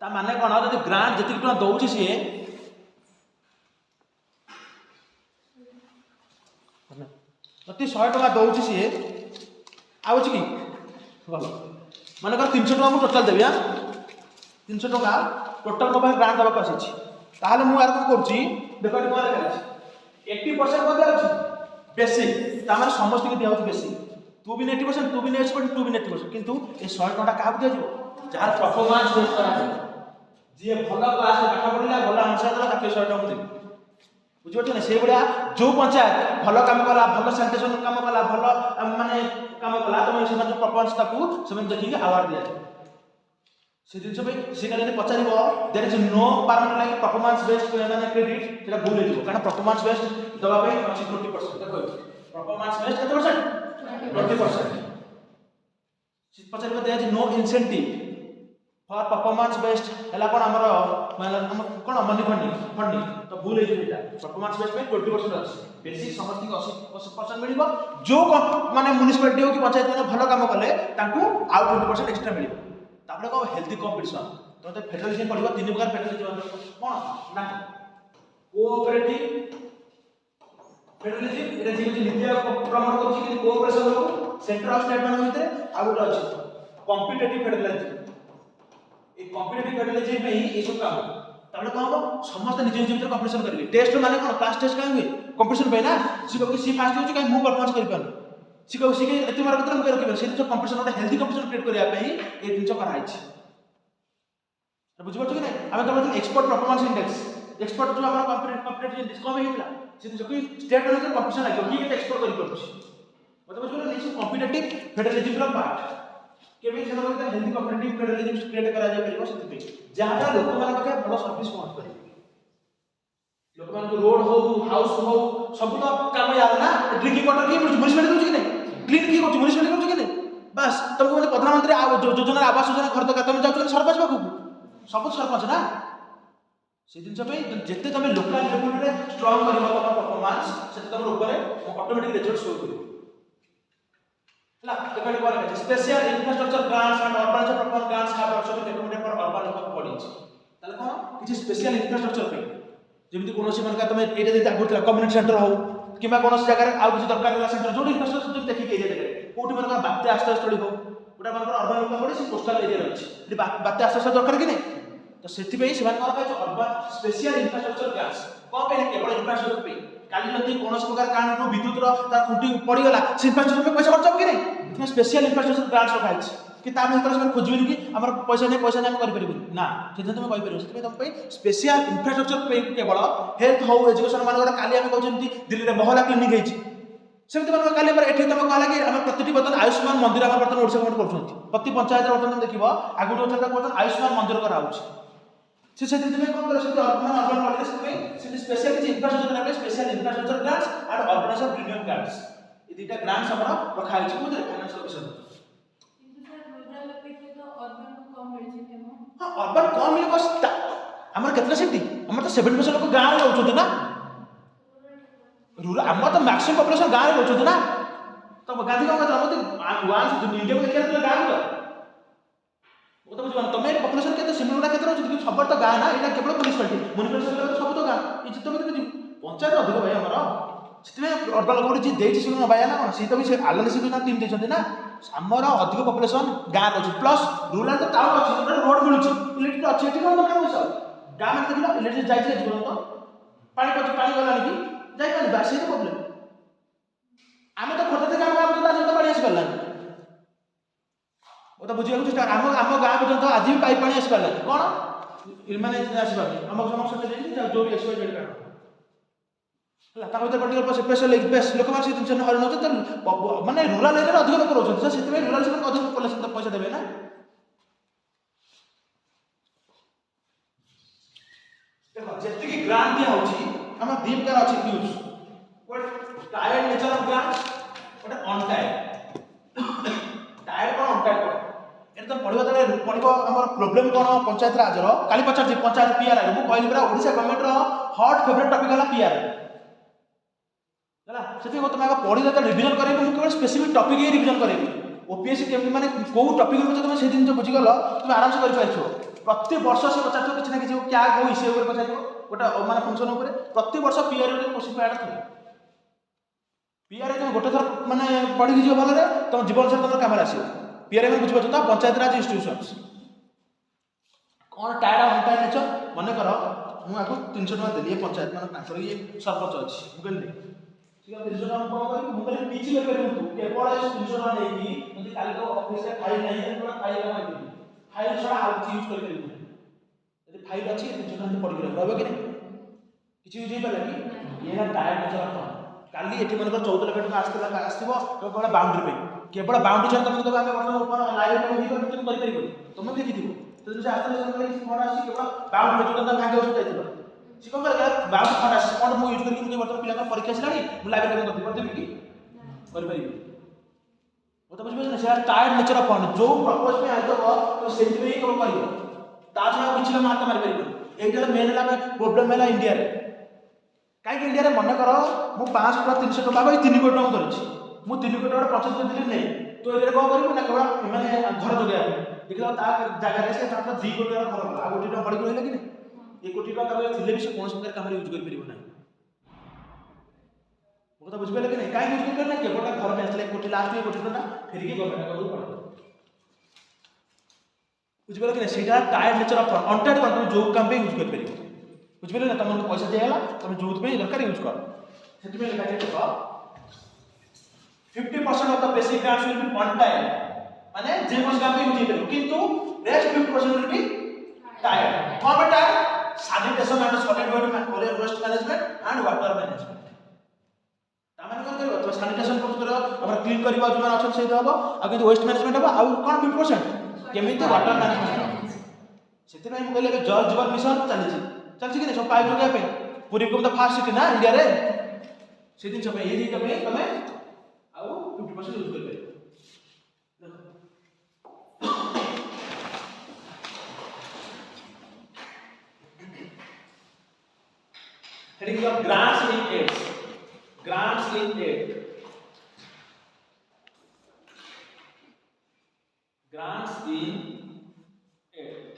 ता माने कोन जति ग्रांट जति टका दउछि से जति 100 टका दउछि से आउछि कि भलो माने कर 300 टका मु टोटल देबी हां 300 टका टोटल मोबाइल ग्रांट दबा आसी ताहले मु यार को करछि देखो कोन लेखा अछि 80% को दिया अछि बेसिक तामार समस्त के दिया अछि बेसिक तू भी 80% तू भी 80% तू भी 80% किंतु ए 100 टका काहा दिया जिवो जार परफॉर्मेंस बेस करा छै जे भलो क्लास में पाठ पढिला भलो आंसर देला ताके 100 टका देबी बुझियो ना से बडा जो पंचायत भलो काम कला भलो सैनिटेशन काम कला भलो माने काम कला तो से जो परफॉर्मेंस ताकू से देखि अवार्ड दिया छै से दिन सब से काले पचारिबो there is no permanent like performance based माने क्रेडिट सेटा भूल हे कारण परफॉर्मेंस बेस्ड दबा पे अछि 20% देखो परफॉर्मेंस बेस्ड कते परसेंट 20% से पचारिबो there is no incentive for performance based हला कोन हमर माने कोन मनी फंडिंग तो भूल हे जेटा परफॉर्मेंस बेस्ड में 20% अछि बेसिक समस्ती को 80% मिलिबो जो माने म्युनिसिपैलिटी हो कि पंचायत ने भलो काम करले ताकू आउ 20% एक्स्ट्रा मिलिबो तापरे को हेल्दी कंपटीशन तो फेडरलिज्म पढिबो तीन प्रकार फेडरलिज्म कोन ना कोऑपरेटिव फेडरलिज्म एटा जे नीति प्रमोट करछि कि कोऑपरेशन हो सेंटर ऑफ स्टेट मान भीतर आ गोटा अछि कॉम्पिटिटिव फेडरलिज्म ए कॉम्पिटिटिव फेडरलिज्म में ही ए सब काम तापरे कहबो समस्त निज निज भीतर कंपटीशन करबे टेस्ट माने कोन क्लास टेस्ट काहे हुए कंपटीशन पे ना सी फास्ट होछि काहे मु परफॉर्मेंस करि पानु सिको एते मार भीतर हम रखिबे से जो कंपटीशन होता हेल्दी कंपटीशन क्रिएट करिया पे ए दिनचो करा आइछि बुझ पड़छ कि नै हम तो एक्सपोर्ट परफॉर्मेंस इंडेक्स एक्सपोर्ट जो हमर कॉम्पिटिटिव इंडेक्स कम हेला से जो कि स्टेट लेवल कंपटीशन लागो कि केते एक्सपोर्ट करि परछ मतलब बुझ पड़छ नै कॉम्पिटिटिव फेडरलिज्म रो पार्ट केबे से मतलब हेल्दी कॉम्पिटिटिव फेडरलिज्म क्रिएट करा जाय परिबो सेति पे जहां लोक मान के बड़ सर्विस पहुंच करिवे लोक मान को रोड हो हाउस हो सब तो काम याद ना ड्रिंकिंग वाटर की म्युनिसिपैलिटी दोछि कि नै क्लीन की करछ म्युनिसिपैलिटी करछ कि नै बस तुमको मतलब प्रधानमंत्री योजना आवास योजना घर तो तुम जाउ सरपंच बाबू सब सरपंच ना से दिन सब जेते तुम लोकल लेवल रे स्ट्रांग करबो तम परफॉर्मेंस से तुम ऊपर ऑटोमेटिक रिजल्ट शो करिवो ला देखो कोन है special infrastructure grants and urban performance grants have also been recommended for urban local bodies ताले कोन किछि स्पेशल इंफ्रास्ट्रक्चर पे जेमिति कोनोसी मनका तुम एटा जेते आगुतला कम्युनिटी सेंटर हो किबा कोनोसी जगह रे आउ किछि दरकार होला सेंटर जोडी इंफ्रास्ट्रक्चर जो देखि के एरिया जगह कोठी मनका बात्या आश्रय स्थली हो गोटा मनका अर्बन लोकल बॉडी से कोस्टल एरिया रहछि एटी बात्या आश्रय स्थल दरकार कि नै तो सेति पे से मनका का अर्बन स्पेशल इंफ्रास्ट्रक्चर ग्रांट्स को पे केवल इंफ्रास्ट्रक्चर पे काली जति कोनोसी प्रकार कारण रो विद्युत रो ता खुंटी पड़ी गला से इंफ्रास्ट्रक्चर पे पैसा खर्च हो कि नै इतना स्पेशल इंफ्रास्ट्रक्चर ग्रांट्स रखा है कि तामे तरह से खोजबिन कि हमर पैसा नै हम कर परबिन ना सेते तुम कहि परबो सेते तुम पे स्पेशल इंफ्रास्ट्रक्चर पे केवल हेल्थ हो एजुकेशन मान गोटा काली हम कहजंती दिल्ली रे मोहल्ला क्लिनिक हेछि सेमति मान काली हमर एठी तुम कहला कि हम प्रतिटी बतन आयुष्मान मंदिर हमर बतन ओडिसा गवर्नमेंट करछंती प्रति पंचायत रे बतन देखिबो आगु होता बतन आयुष्मान मंदिर करा होछि से दिन में कोन करे से अर्बन बॉडी से स्पेशल कि इंफ्रास्ट्रक्चर ना special infrastructure grants and urbanization premium grants ए दुटा ग्रांट्स हमर रखा है छै कोदे फाइनेंशियल ऑफिसर हां अर्बन कम मिले बस हमर केतना सिटी हमर तो 70% लोग गांव रे रहउछथि ना रूरल हमर तो मैक्सिमम पॉपुलेशन गांव रे रहउछथि ना तो गांधी का मतलब वांस जो इंडिया में देखिया तो गांव रे वो तो बुझबन तमे पॉपुलेशन केते सिमलुना केते रहउछथि कि खबर तो गांव ना एटा केवल म्युनिसिपैलिटी लेवल सब तो गांव ई जितो में बुझी पंचायत अधिक भाई हमर सितमे अर्बन लोग जे देछि सुनो भाई ना कोन सी तो भी से आलन से टीम देछथि ना हमर अधिक पॉपुलेशन गांव रहउछ प्लस रूरल तो टाउन अछि रोड मिलुछ इलेक्ट्रिक अछि एठी कोन दरकार होछ गांव में देखिला इलेक्ट्रिक जाय छै जीवन तो पानी गला नहीं जाय पानी बासी प्रॉब्लम आमे तो खोटा थे गांव में तो पानी आसी परला ओ तो बुझिया चेष्टा हम गांव पर्यंत आज भी पाइप पानी आसी परला कोन माने आसी परला हम समस्या जे जो भी एक्सपायर कारण ହେଲା ତାଙ୍କ ଭିତରେ ପର୍ଟିକୁଲାର ସ୍ପେଶାଲ ଲୋକମାନେ ସେ ଜିନିଷ ହଇରାଣ ହେଉଛନ୍ତି ମାନେ ରୁରାଲ ଏରିଆରେ ଅଧିକ ଲୋକ ରହୁଛନ୍ତି ତ ସେଥିପାଇଁ ରୁରାଲ ସେମାନଙ୍କୁ ଅଧିକ ପଇସା ଦେବେ ନା। ଦେଖ ଯେତିକି ଗ୍ରାଣ୍ଟ ଦିଆ ହେଉଛି ଆମ ଦି ପ୍ରକାର ଅଛି ନ୍ୟୁଜ୍ ଗୋଟେ ଟାୟାର୍ଡ ନେଚର ଅଫ ଗ୍ରାଣ୍ଟ ଗୋଟେ ଅନଟାୟାର୍ଡ ଟାୟାର୍ଡ କ'ଣ ଅନଟାୟାର୍ଡ କ'ଣ এটা তো পড়িবা তবে পড়িব আমার প্রবলেম কোন পঞ্চায়েত রাজর কালি পচারছি পঞ্চায়েত পিআর মু কইলি পরা ওড়িশা গভর্নমেন্ট র হট ফেভারিট টপিক হলা পিআর ହେଲା ସେଥିପାଇଁ ତମେ ଆଗ ପଢି ଯେତେବେଳେ ରିଭିଜନ କରିବ ମୁଁ କେବଳ ସ୍ପେସିଫିକ ଟପିକ ହିଁ ରିଭିଜନ କରିବି ଓପିଏସସି କେମିତି ମାନେ କୋଉ ଟପିକ ଉପରେ ତମେ ସେଇ ଜିନିଷ ବୁଝିଗଲ ତମେ ଆରାମସେ କରିପାରିବ ପ୍ରତି ବର୍ଷ ସେ ପଚାରିବ କିଛି ନା କିଛି କ୍ୟା କୋଉ ଇସ୍ୟୁ ଉପରେ ପଚାରିବ ଗୋଟେ ମାନେ ଫଙ୍କସନ ଉପରେ ପ୍ରତି ବର୍ଷ ପିଆର ରେ କ୍ୱେଶ୍ଚନ ପ୍ୟାଡ୍ ଥିବ ପିଆର ତମେ ଗୋଟେ ଥର ମାନେ ପଢିକି ଯିବ ଭଲରେ ତମ ଜୀବନ ସାରା ତମର କାମରେ ଆସିବ ପିଆର ମାନେ ବୁଝିପାରୁଛ ତ ପଞ୍ଚାୟତ ରାଜ ଇନଷ୍ଟିଟ୍ୟୁସନ୍ସ କ'ଣ ଟାୟାର୍ଡ ଅନଟାୟାର୍ଡ ନେଚର ମନେ କର ମୁଁ ଆକୁ 300 ଟଙ୍କା ଦେଲି ଏ ପଞ୍ଚାୟତ ମାନେ ତାଙ୍କର ଇଏ ସରପଞ୍ଚ ଅଛି ମୁଁ କହିଲି ठीक है 300 टका कौन करी मुझे पीछे लेकर तू केवल 300 टका देगी मुझे काली तो ऑफिस से फाइल नहीं है थोड़ा फाइल लगा दे फाइल छोड़ा आउ यूज कर करी यदि फाइल अच्छी 300 टका पड़ी रहबो कि नहीं किछि यूज ही पला कि ये ना टायर नेचर अपन काली एठी मन 14 लाख टका आस्थिबो तो केवल बाउंड्री पे केवल बाउंड्री छन तुम तो आमे वर्तमान ऊपर लाइव में ही कर तुम करि परिबो तुम देखि दिबो तो जे आस्ते आस्ते कोन आसी केवल बाउंड्री जो तुम भागे हो जाइतो सी कौन कर बाउंड्री फंड आसी कोन मु यूज करके मुझे वर्तमान पिला परीक्षा आसिलानी मु लाइब्रेरी में कर देबी कि कर परिबी वो तो बुझबे ना से टायर्ड नेचर ऑफ फंड जो पर्पस में आइतो तो सेंति में ही कम करियो ता छा किछि ना मार मारि परिबो एटा मेन ला प्रॉब्लम हैला इंडिया रे काई इंडिया रे मन करो मु 500 टका 300 टका भाई 3 कोटी टका करछि मु 3 कोटी टका 75 दिले नै तो एरे कोन करिबो ना केवल माने घर जगया देखला ता जगह रे से ता 2 कोटी टका घर आ कोटी टका पड़ी रहला कि नै 1 कोटी टका तबे थिले भी से कोन प्रकार काम यूज कर परिबो ना वो तो बुझबे कि नहीं काई यूज कर ना केवल घर में आसले 1 कोटी लास्ट 1 कोटी टका फेर के गवर्नमेंट का पड़ो बुझबे कि नहीं सेटा टायर्ड नेचर ऑफ अनटायर्ड कोन जो काम पे यूज कर परिबो बुझबे ना तुमको पैसा दियाला तुम जो पे दरकार यूज कर सेति में लिखा देखो 50% of the basic grants will be on time माने जे कोन काम पे यूज करियो किंतु नेक्स्ट 50% विल बी टायर्ड कौन बेटा sanitation and solid waste management and water management तामाने कोन करियो तो सैनिटेशन कोन करियो हमर क्लीन करबा जो अछन से हबो आ किंतु वेस्ट मैनेजमेंट हबो आ कोन 50% केमिति वाटर मैनेजमेंट सेति में कहले जल जीवन मिशन चलछि कि नहीं सब पाइप जोगिया पे पूरी को तो फास्ट सिटी ना इंडिया रे से दिन सब ये दिन तमे तमे आ 50% यूज कर पे heading of grants in aid grants in aid grants in aid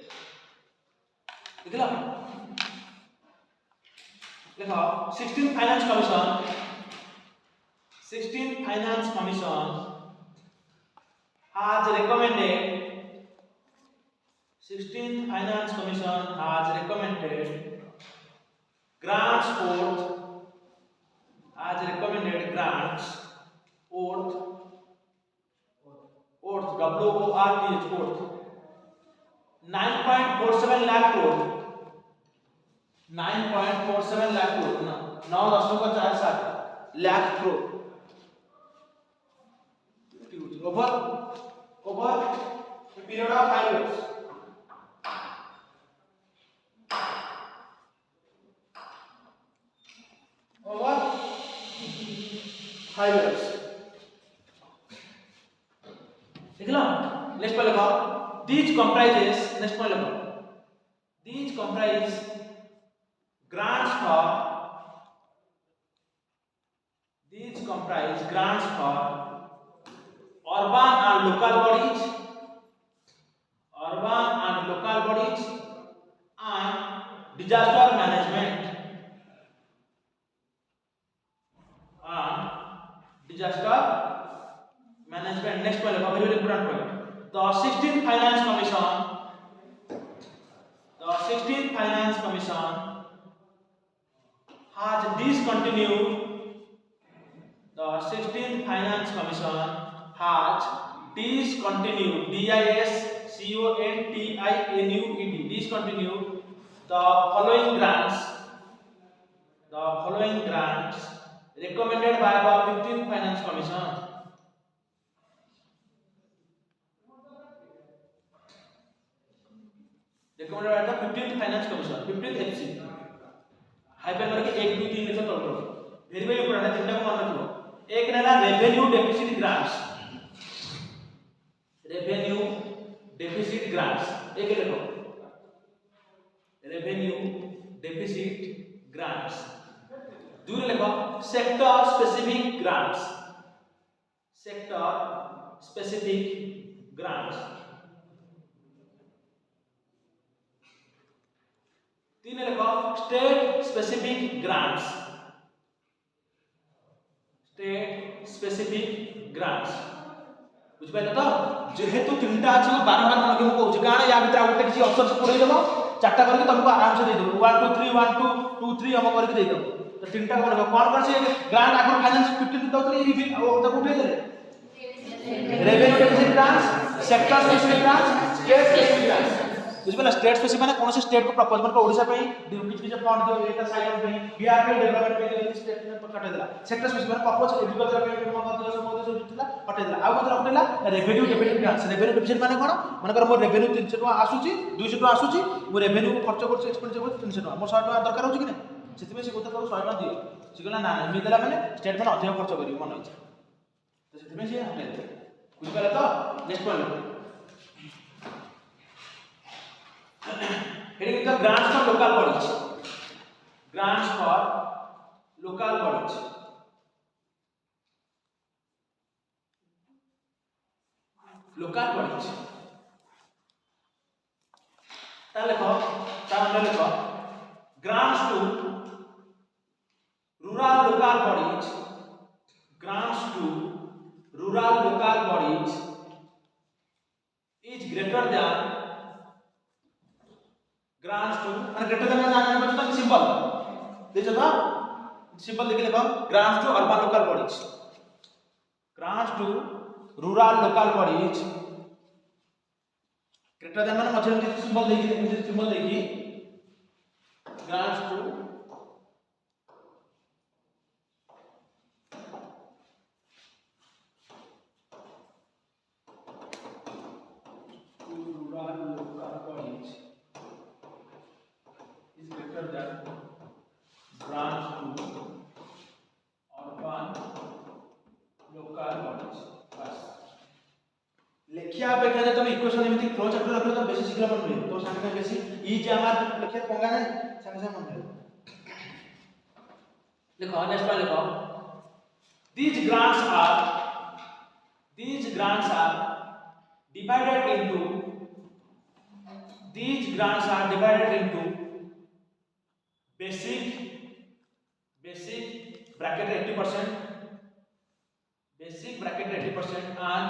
देखला देखो 16th finance commission has recommended 16th finance commission has recommended grants worth WORTH worth 9.47 lakh crore 9.47 lakh crore ना 9.47 lakh crore over a period of 5 years over 5 years देखला next पहले लिखो these comprises next पहले लिखो these comprise grants for urban and local bodies and disaster management next point very important point the 16th finance commission has discontinued discontinued the following grants the following grants recommended by the 15th Finance Commission. Recommended by the 15th Finance Commission, 15th FC. Hyphen करके 1 2 3 लिखो तो very very important है, तीनटा को मन रखो। एक नेला revenue deficit grants, revenue deficit grants एक लिखो, रेवेन्यू डेफिसिट ग्रांट्स। दूसरे लिखो sector specific grants, sector specific grants. तीन लिखो state specific grants, state specific grants. बुझ पाइल तो जेहेतु तीनटा अछि बारंबार मन के कहू गाना या भीतर आउट किसी ऑप्शन से पुरै देबो, चारटा करके तुमको आराम से दे देबो 1 2 3 1 2 2 3 हम करके दे देबो। तो तीनटा को देखो कौन से ग्रांट आगु फाइनेंस 15 दउतले ई भी ओ तक उठे देले revenue deficit grants, sector specific grants, state specific grants. बुझ पाइल स्टेट स्पेसिफिक माने कोन से स्टेट को प्रपोज मन को ओडिसा पे किछ किछ फंड दियो एटा साइड पे बिहार पे डेवलपमेंट पे स्टेट में कटे देला। सेक्टर स्पेसिफिक माने प्रपोज एग्रीकल्चर पे मन दियो सब दियो दिला कटे देला। आ मतलब उठेला revenue deficit grants. Revenue deficit माने कोन माने कर मोर रेवेन्यू 300 टका आसुची 200 टका आसुची मो रेवेन्यू खर्च करछ एक्सपेंडिचर करछ 300 टका मोर 100 टका दरकार होची कि नै सेति में से गोता तो 100 टका दियो से कहला ना एमि देला माने स्टेट माने अधिक खर्च करी मन इच्छा तो सेति में से हटे दे। बुझ पाइल तो next point heading the grants for local bodies, grants for local bodies। local bodies ता लिखो ता अंदर लिखो grants to rural local bodies, grants to rural local bodies is greater than grants to and greater than जाने में तो simple देखो तो सिंपल लिख लेबो grants to urban local bodies, grants to rural local bodies greater than माने मझे simple देखी grants to rural local bodies is greater than grants to urban local bodies। बस लेखिया अपेक्षा जे तुम इक्वेशन एमिति फ्लो चैप्टर रखलो तो बेसी शीघ्र मन मिले तो संगे बेसी ई जे हमार लेखिया पंगा नै संगे मन मिले। लिखो नेक्स्ट वाला लिखो these grants are divided into basic bracket 80%, and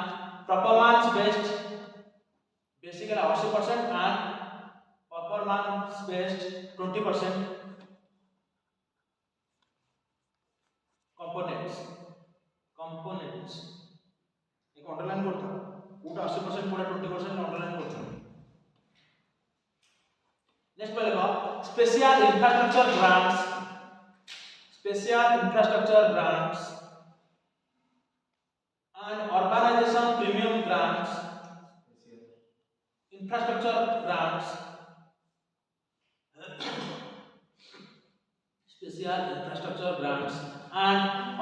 performance based basic 80% and performance based 20% components एक अंडरलाइन करता पूरा 80% पूरा 20% अंडरलाइन करता। नेक्स्ट पे लिखो special infrastructure grants and urbanization premium grants, infrastructure grants, special infrastructure grants and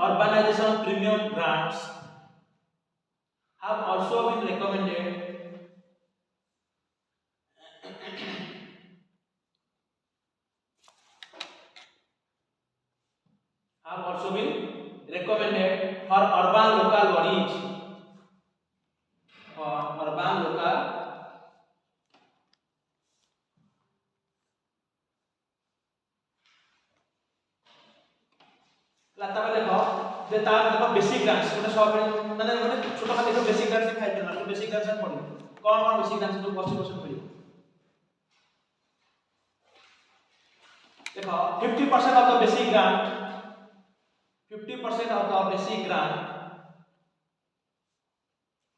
urbanization premium grants have also been recommended for urban local bodies, लाता में देखो देता देखो बेसिक ग्रांट्स गोटे सब माने गोटे छोटा का देखो बेसिक ग्रांट्स दिखाई देना तो बेसिक ग्रांट्स पड़ो कौन बेसिक ग्रांट्स जो 80% मिले देखो 50% of the basic grant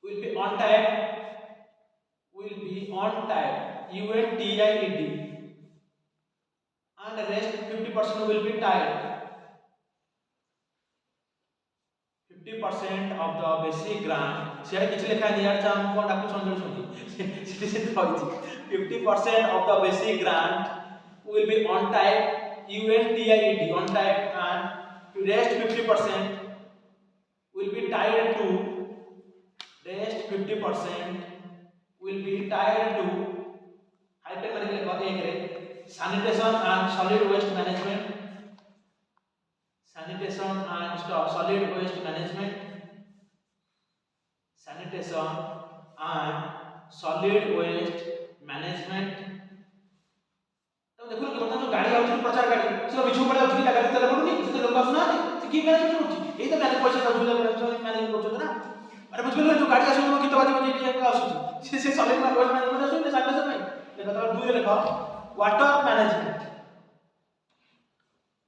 will be on type UNTIED and the rest 50% will be tied 50% of the basic grant से किछ लिखा है यार हम कोन डाकू समझ सुनी से कहै 50% of the basic grant will be on type UNTIED on type and rest 50% will be tied to rest 50% will be tied to hyphen माने लिखा एक रे sanitation and solid waste management sanitation and solid waste management sanitation and solid waste management तो देखो कि बता जो गाड़ी आउची प्रचार गाड़ी से बिछु पड़े आउची गाड़ी तेल पड़ुनी से लोग आसुना से की मैनेज करूची एई तो मैनेज पैसा दउछु मैनेज करछो ना अरे बुझबे जो गाड़ी आसु कितो बाजी बजे ये आसुची से solid waste management आसु ने सनिटेशन में देखो तो दुई लिखो water management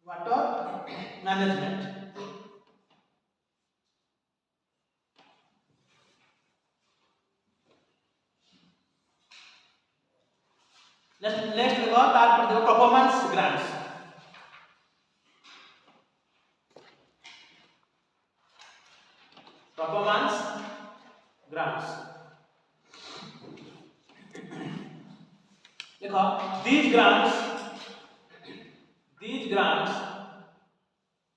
water management next देखो तार पर देखो परफॉर्मेंस ग्रांट्स देखो these grants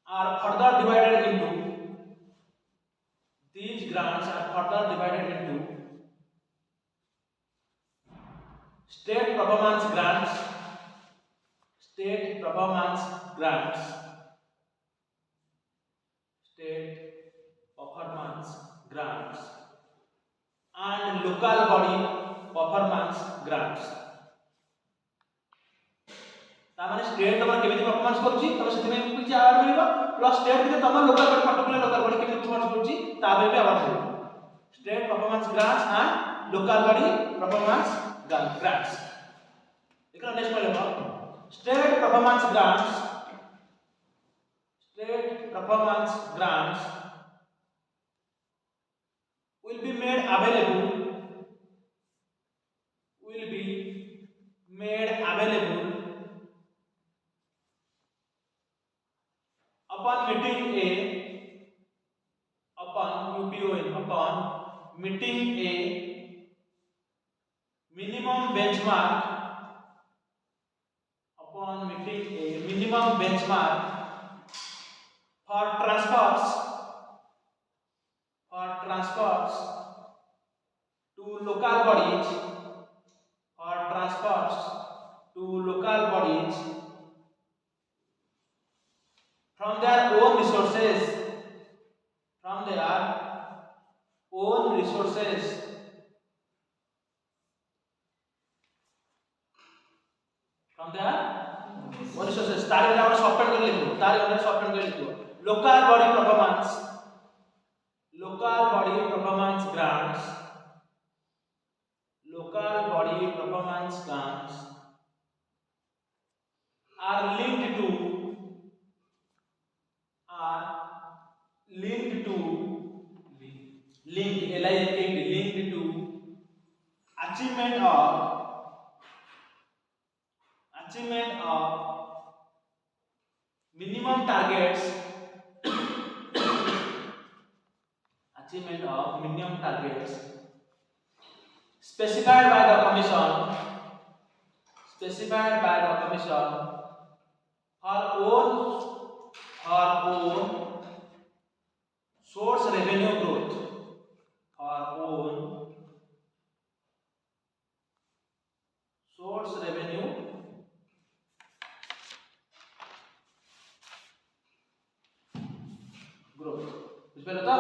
are further divided into state performance grants state performance grants and local body performance grants तामाने स्टेट तमर केमिति परफॉर्मेंस करूची तम सेति में किछ अवार्ड मिलबा प्लस स्टेट के तमर local body particular local body केमिति परफॉर्मेंस करूची ताबे भी अवार्ड मिलबा state performance grants and local body performance grants एकरा नेक्स्ट में लेबा state performance grants will be made available upon meeting a minimum benchmark for transfers to local bodies from their own resources तारे में software कर लिखो तारे में software कर लिखो local body performance grants are linked to achievement of minimum targets specified by the commission for own source revenue growth बुझलो तो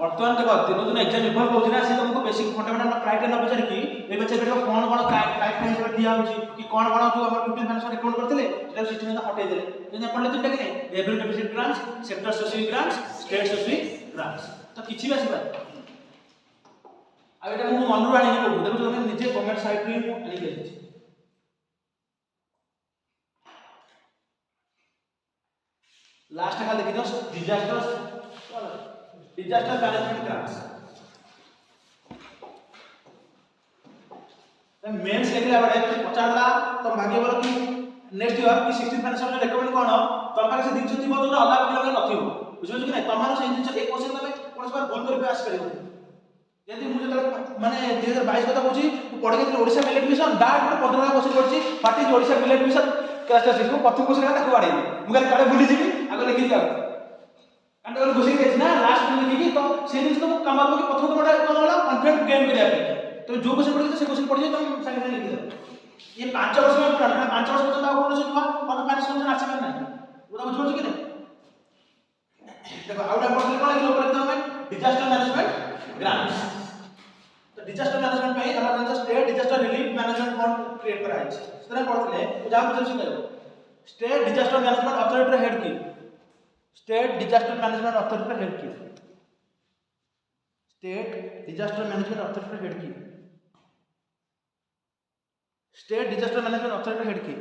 बर्तमान देखो दिन दिन एग्जाम निर्भर होउछि ना से तुमको बेसिक फंडामेंटल क्राइटेरिया न पचार की ए बच्चे बेटा कोन कोन क्राइटेरिया हिसाब दिया होछि कि कोन कोन जो हमर ड्यूटी फाइनेंस अकाउंट करथिले सेटा सिस्टम में हटाई देले जेने पढ़ले तीनटा कि नहीं level deficit grants sector specific grants state specific grants तो किछि भी आसीबा आ एटा मु मनरु आनी को देखो तुम निजे गवर्नमेंट साइट रे मु आनी के छी लास्ट का देखि दो डिजास्टर मैनेजमेंट ग्रांट्स मेंस लेखिला बडे पचारला तो भाग्य बोल कि नेक्स्ट ईयर कि 16 फाइनेंशियल रेकमेंड कोन तम पाखे से दिनछ थिबो तो अलग अलग नथिबो बुझो कि नै तमारो से दिनछ एक क्वेश्चन तमे कोन बार भूल कर आस परिबो यदि मु जत माने 2022 कथा कहूची पढे के ओडिसा मिलेट मिशन डाट पर 15 क्वेश्चन पढची what is Odisha millet mission characteristics को प्रथम क्वेश्चन का ताको बाडे मु काले काले भूली जीबी आगे लिखि जाओ कांड और घुसी गई ना लास्ट में लिखि तो से दिन तो काम आबो कि प्रथम तो बडा कोन होला कॉन्फिडेंस गेन करिया पे तो जो क्वेश्चन पढी से क्वेश्चन पढी तुम संगे संगे लिखि दो ये 5 वर्ष में पूरा 5 वर्ष पର୍ଯ୍यନ୍ତ ଆଉ कोन सुनवा और 5 क्वेश्चन आसी पार नहीं ओदा बुझ पड़छ कि नहीं देखो आउट पढ़ले कोन लिखलो पर एकदम डिजास्टर मैनेजमेंट ग्रांट्स तो डिजास्टर मैनेजमेंट में हमरा just state disaster relief management fund create करा है सेरा पढ़ले जा बुझल छी करो state disaster management authority head की state disaster management authority head की state disaster management authority head की state disaster management authority head की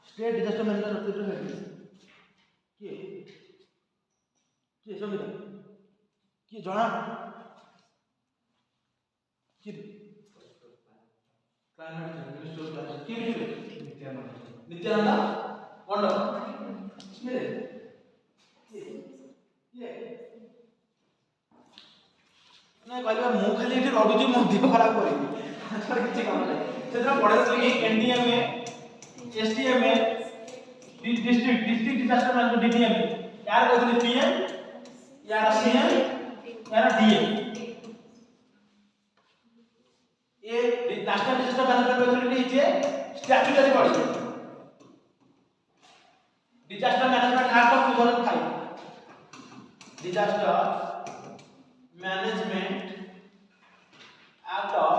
state disaster management authority head की के समझ कि जଣା कि क्लाइमेट मिनिस्टर कि नित्यानंद कोंड मेरे ये ना कहले मु खाली एठी रडुजी मो दिप खराब करी छोड़ किछि काम नै सेतरा पढे कि NDMA SDMA district disaster management DDMA यार कहले पीएम यार सीएम यार डीएम ये नेशनल डिजास्टर मैनेजमेंट अथॉरिटी है statutory body disaster management act of 2005 disaster management act of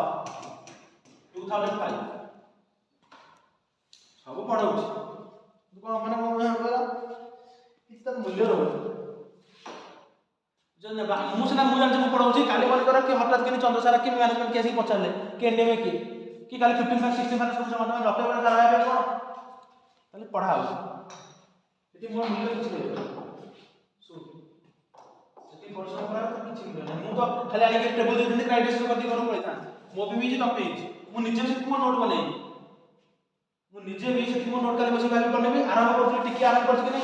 2005 सब पढ़ो कोन माने कोन होला कितना मूल्य रहो जने मु सना मु जानते मु पढ़ाउछी काली मन कर कि हठात के चंद्रसारा के मैनेजमेंट के ऐसे पचारले कि एनडीएमए कि काली 15 5 16 5 सब मतलब लक्ष्य बड़ा करा है कोन ताले पढ़ाओ एटी मोर मूल्य किछ नै सो एटी परिश्रम करा तो किछ नै मु तो खाली आके टेबल दे देने क्राइटेरिया करती करू पड़ता मो भी जे टॉप पेज मु निजे से मो नोट बनै मु निजे भी से मो नोट काली बसी काली बनेबी आरंभ करथि टिके आरंभ करथि कि नै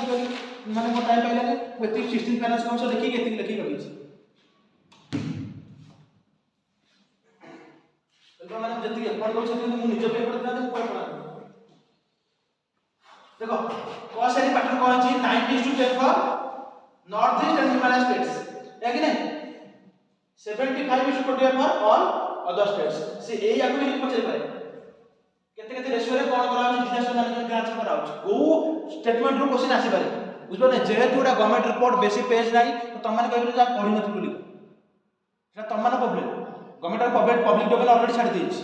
माने मो टाइम पाइला ने एती 16 फाइनेंस कौंसल लिखि के एती लिखि रखी तो माने जति एफर्ट कर छथि मु निजे पे पड़ता नै कोइ पड़ा देखो कौन सारी पैटर्न कौन छी 90:10 for north east and Himalaya states है कि नहीं 75:20 फॉर ऑल अदर स्टेट्स से एई आगु लिख पछे पारे केते केते रेशियो रे कोन करा अछि डिजास्टर मैनेजमेंट ग्रांट्स करा अछि को स्टेटमेंट रो क्वेश्चन आसी पारे बुझलो ने जेहेतु एटा गवर्नमेंट रिपोर्ट बेसी पेज नाही तो तुम माने कहबे जा पढि नथि बोली सेटा तुम माने problem government public domain already छाडी देछि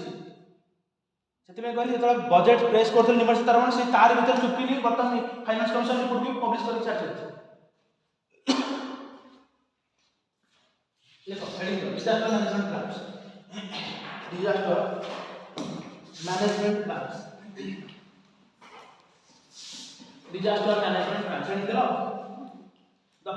सेति में कहली जेतला बजेट प्रेस करथि यूनिवर्सिटी तार माने से तार भीतर चुप्पी नहीं बर्तन फाइनेंस कमिशन रिपोर्ट भी पब्लिश कर छाडी देखो heading disaster management plans disaster management plans disaster management plans and the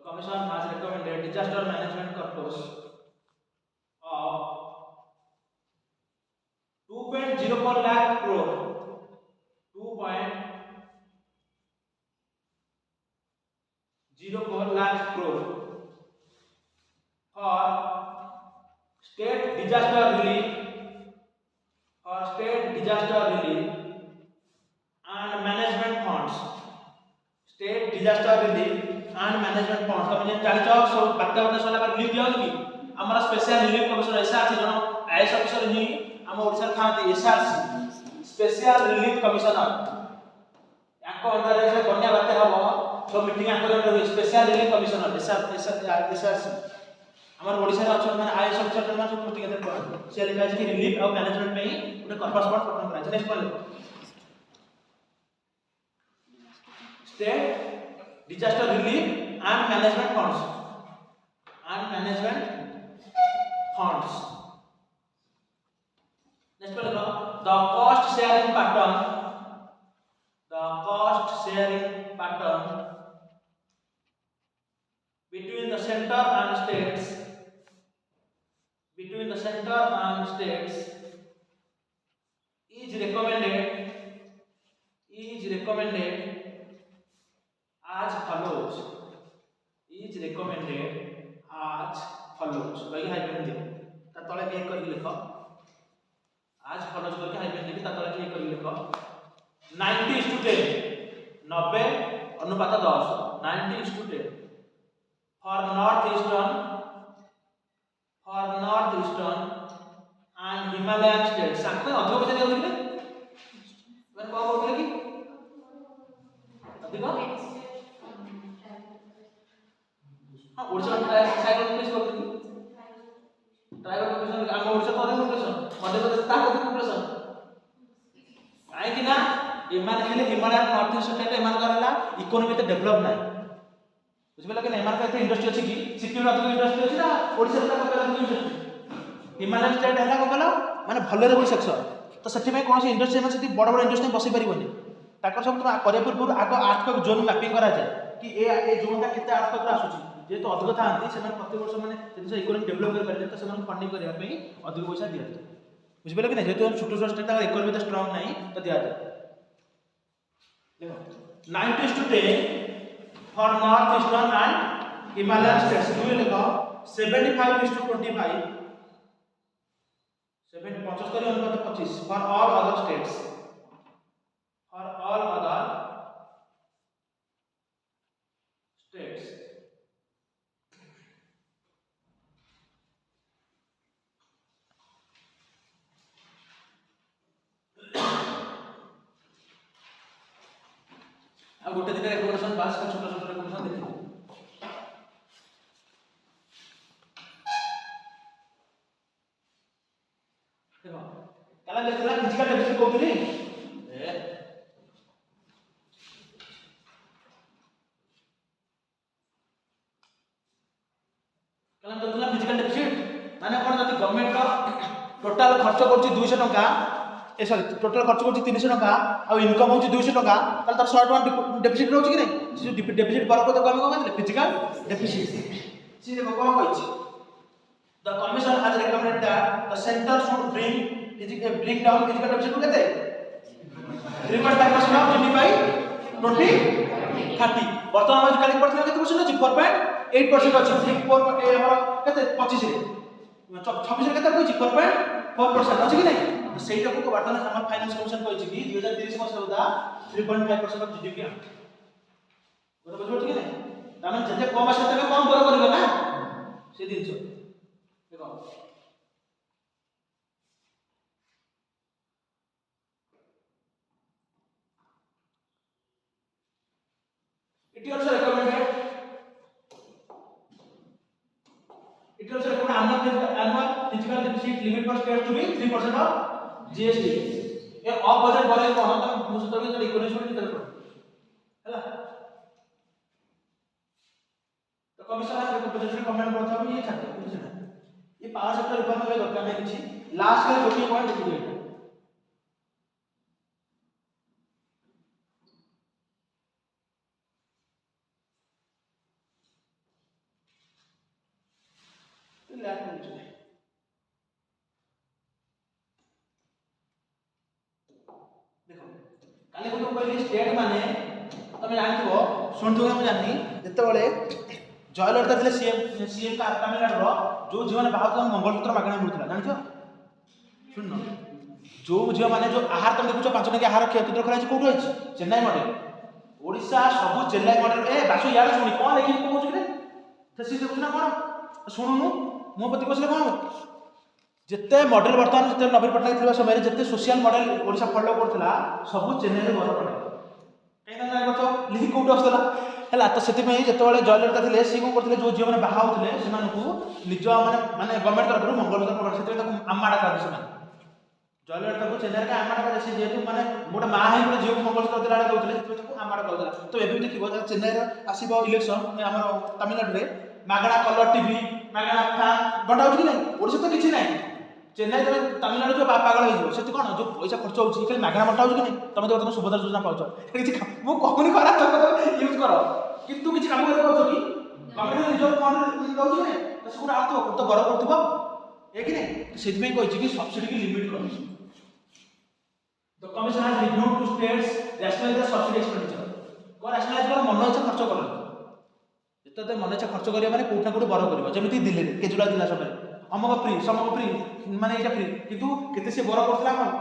commission has recommended disaster management corpus of 2.04 lakh crore 2.04 lakh crore for state disaster relief and management funds तो मैं चालीस सब बात्या बात्या सला पर relief दिया कि हमारा special relief commissioner SRC जन आईएएस ऑफिसर ही हम ओडिसा थाते एसआरसी स्पेशल रिलीफ कमिशनर याको अंडर रे बन्या बात्या हबो सब मीटिंग आकर स्पेशल रिलीफ कमिशनर एसआरसी हमार ओडिसा रे अछन माने आईएएस ऑफिसर मान सब मीटिंग आकर से लिखा है कि रिलीफ और मैनेजमेंट में उठे कॉर्पस फंड गठन करा छै next point state disaster relief and management funds next पे लिखो the cost sharing pattern between the center and states is recommended as follows लगे हाइफेन दे ता तले क्लिक करके लिखो आज follows करके हाइफेन दे ता तले क्लिक करके लिखो 90:10 90 अनुपात 10 90:10 for northeastern and Himalayan states साथ में अधिक पैसा दिया होगी मैंने कहा बोलते कि अधिक हाँ ओडिशा साइड प्लीज कर दीजिए ट्राइबल पॉपुलेशन हम ओडिशा तो अधिक पॉपुलेशन मध्य प्रदेश ता अधिक पॉपुलेशन काहे कि ना एमान हेले हिमालयन नॉर्थ ईस्ट स्टेट एमान करला इकोनॉमी तो डेवलप नाही बुझबेला कि एमान का इंडस्ट्री अछि कि सिक्किम रा तो इंडस्ट्री अछि ना ओडिशा ता कला इंडस्ट्री हिमालयन स्टेट हैला को कला माने भले रे सेक्शन तो सेठी में कोनसी इंडस्ट्री में सेठी बड़ बड़ इंडस्ट्री बसी परिबनी ताकर सब तुम करे पूर्व आगो आर्थक्वेक जोन मैपिंग करा जाए कि ए जोन ता केते आर्थक्वेक आसुची जे तो अधिक थांती से प्रति वर्ष माने से इकोनॉमी डेवलप कर पारे तो से फंडिंग करबा पे अधिक पैसा दिया जाए बुझबेला कि नहीं जेतो छोटो छोटो स्टेट इकोनॉमी तो स्ट्रांग नहीं तो दिया जाए देखो 90:10 for northeastern and Himalayan states you will go 75:25 75:25 for all other states अब गोटे दिन रेकमेंडेशन पास का छोटा छोटा रेकमेंडेशन देखो देखो कला देखला फिजिकल डेफिसिट कोथली कला देखला फिजिकल डेफिसिट माने कोन जति गवर्नमेंट का टोटल खर्च करछि 200 टका ए सॉरी टोटल खर्च करछि 300 टका आ इनकम होछि 200 टका ताल तार 100 टका डेफिसिट रहउछि कि नै से डेफिसिट बराबर तो हम कहले फिजिकल डेफिसिट सी देखो कोन कहछि the commission has recommended that the centre should bring down fiscal deficit to केते 3.5% ऑफ जीडीपी बाय 2030 वर्तमान आज काली पड़थला केते परसेंट अछि 4.8% अछि 4 हमर केते 25 रे 26 रे केते कहछि 4.4% अछि कि नै ସେଇଟା କୁ ବର୍ତ୍ତମାନ ଆମର ଫାଇନାନ୍ସ କମିଶନ କହିଛି କି 2030 ମସିହା ସୁଦ୍ଧା 3.5% ଅଫ जीडीपी ଗୋଟେ ବୁଝିବ ଠିକ ନାହିଁ ତାମାନେ ଯେତେ କମ ଆସିବ ତେବେ କମ ବର କରିବ ନା ସେ ଜିନିଷ ଦେଖ it also recommended annual physical deficit limit for states to be 3% of GST ये ऑफ बजट बोले कोन त मुसत में तो इकोनॉमिक्स में निकल पड़ हैला तो कमीशन आज प्रेजेंटेशन कमेंट करता हूं ये छात्र कुछ ना ये पावर सेक्टर रिफॉर्म में दरकार नहीं किछि लास्ट का गोटी पॉइंट देखिए तो लैक हो जाए काले को कहली स्टेट माने तमे जानथिबो सुनथुबो हम जाननी जते बेले जयललिता थिले सीएम का तमिलनाडु रो जो झियो माने बाहर मंगलसूत्र मागणा मिलुतला जानछो सुननो जो झियो माने जो आहार तमे देखुछो 5 टका आहार केते खराइ कोठो अछि चेन्नई मॉडल ओडिसा सब चेन्नई मॉडल ए बासु यार सुनी कोन लेखि को कहछु रे थसी देखुछ ना कोन सुनुनु मो पति बसले कोन जिते मॉडल वर्तमान जिते नवीन पटनायक थिबा समय जिते सोशल मॉडल ओडिसा फॉलो करथला सब चेन्नई रे घर पड़े कहीं ना जाय तो लिखि कोट असला हला तो सेति में जते बेले जयललिता थिले सी को करथिले जो जियो माने बाहा होथिले सेमान को निज माने गवर्नमेंट तरफ मंगलसूत्र प्रदान सेति तक आमाडा कर सेमान जयललिता को चेन्नई का आमाडा कर से जेतु माने गोटे मा है गोटे जियो मंगलसूत्र दिला दउथिले सेति तक आमाडा कर दिला तो एबे देखिबो चेन्नई रे आसीबो इलेक्शन हमर तमिलनाडु रे मागणा कलर टीवी मागणा फैन बंटा होछि कि नै ओडिसा तो किछि नै चेन्नई तमिलनाडु जो पागल हो से कौन जो पैसा खर्च होगी खाली मागଣା बंटा हो तुम तो तुम सुभद्रा योजना पाच मुझे कहूनी खराब यूज कर कितु किसी काम कर गवर्नमेंट निज फंड दौर ना तो से गोटे तो गर कर एक से कि सब्सिडी की लिमिट कर the commission has reviewed to states rationalize the subsidy expenditure को रैशनलाइज कर मन इच्छा खर्च कर जिते मन इच्छा खर्च करिया माने कोठा कोठी बर करिवो जेमिति दिल्ली रे केजरीवाल जिला सभा अमक फ्री समक फ्री माने एटा फ्री किंतु केते से बर करथला हम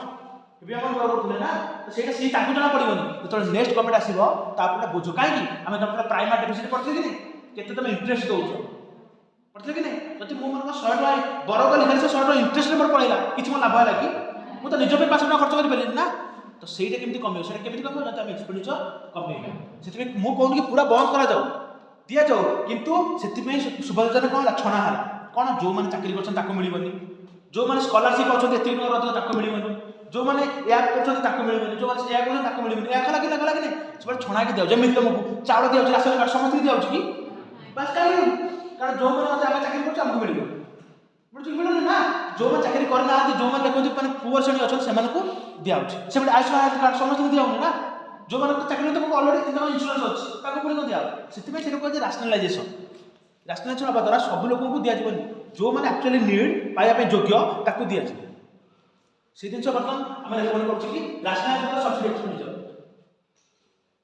एबे हम बर करथले ना तो सेटा सी ताकू जना पड़िबोनी तो नेक्स्ट गवर्नमेंट आसीबो तापटा बुझो काई कि हम तमरा प्राइमरी डेफिसिट पड़थले कि केते तमे इंटरेस्ट दोछो पड़थले कि नहीं जति मो मन 100 टका बर कली खाली से 100 टका इंटरेस्ट रे मोर पड़ैला किछि mo लाभ होला कि मु तो निजो पे 500 टका खर्च करि पेलिन ना तो सेटा केमिति कमियो सेटा केमिति कमियो जति हम एक्सपेंडिचर कमियो सेति मु कहून कि पूरा बंद करा जाऊ दिया जाऊ किंतु सेति सुभद्रा योजना कोन छणा हाला कौन जो मैंने चाकरी कर मिलबनी जो मैंने स्कॉलरशिप अच्छे एत अधिक मिलबनी जो मैंने या कर मिलबनी जो मैंने या कर मिलबनी या कला कि नहीं सब छणा की दिया जमी तुमको चाउल दिया राशन कार्ड समस्त दिया कि बस कहीं कारण जो मैंने आम चाकरी करमको मिल मिलूनी ना जो मैंने चाकरी करना जो मैंने देखते मैंने पुअर श्रेणी अच्छा से दिया से आयुष्मान कार्ड समस्त दिया ना जो मैंने चाकरी तुमको अलरेडी इंश्योरेंस अच्छी पुणी दिया से कहते राशनलाइजेसन राशनलाइजेसन हवा द्वारा सब लोक को दिजानी जो मैंने एक्चुअली नीड पाइबा योग्य ताकू दिया से जिन बर्तमान आम रेकमेंड करुँ कि राशनलाइज सब्सिडी एक्सपेंडिचर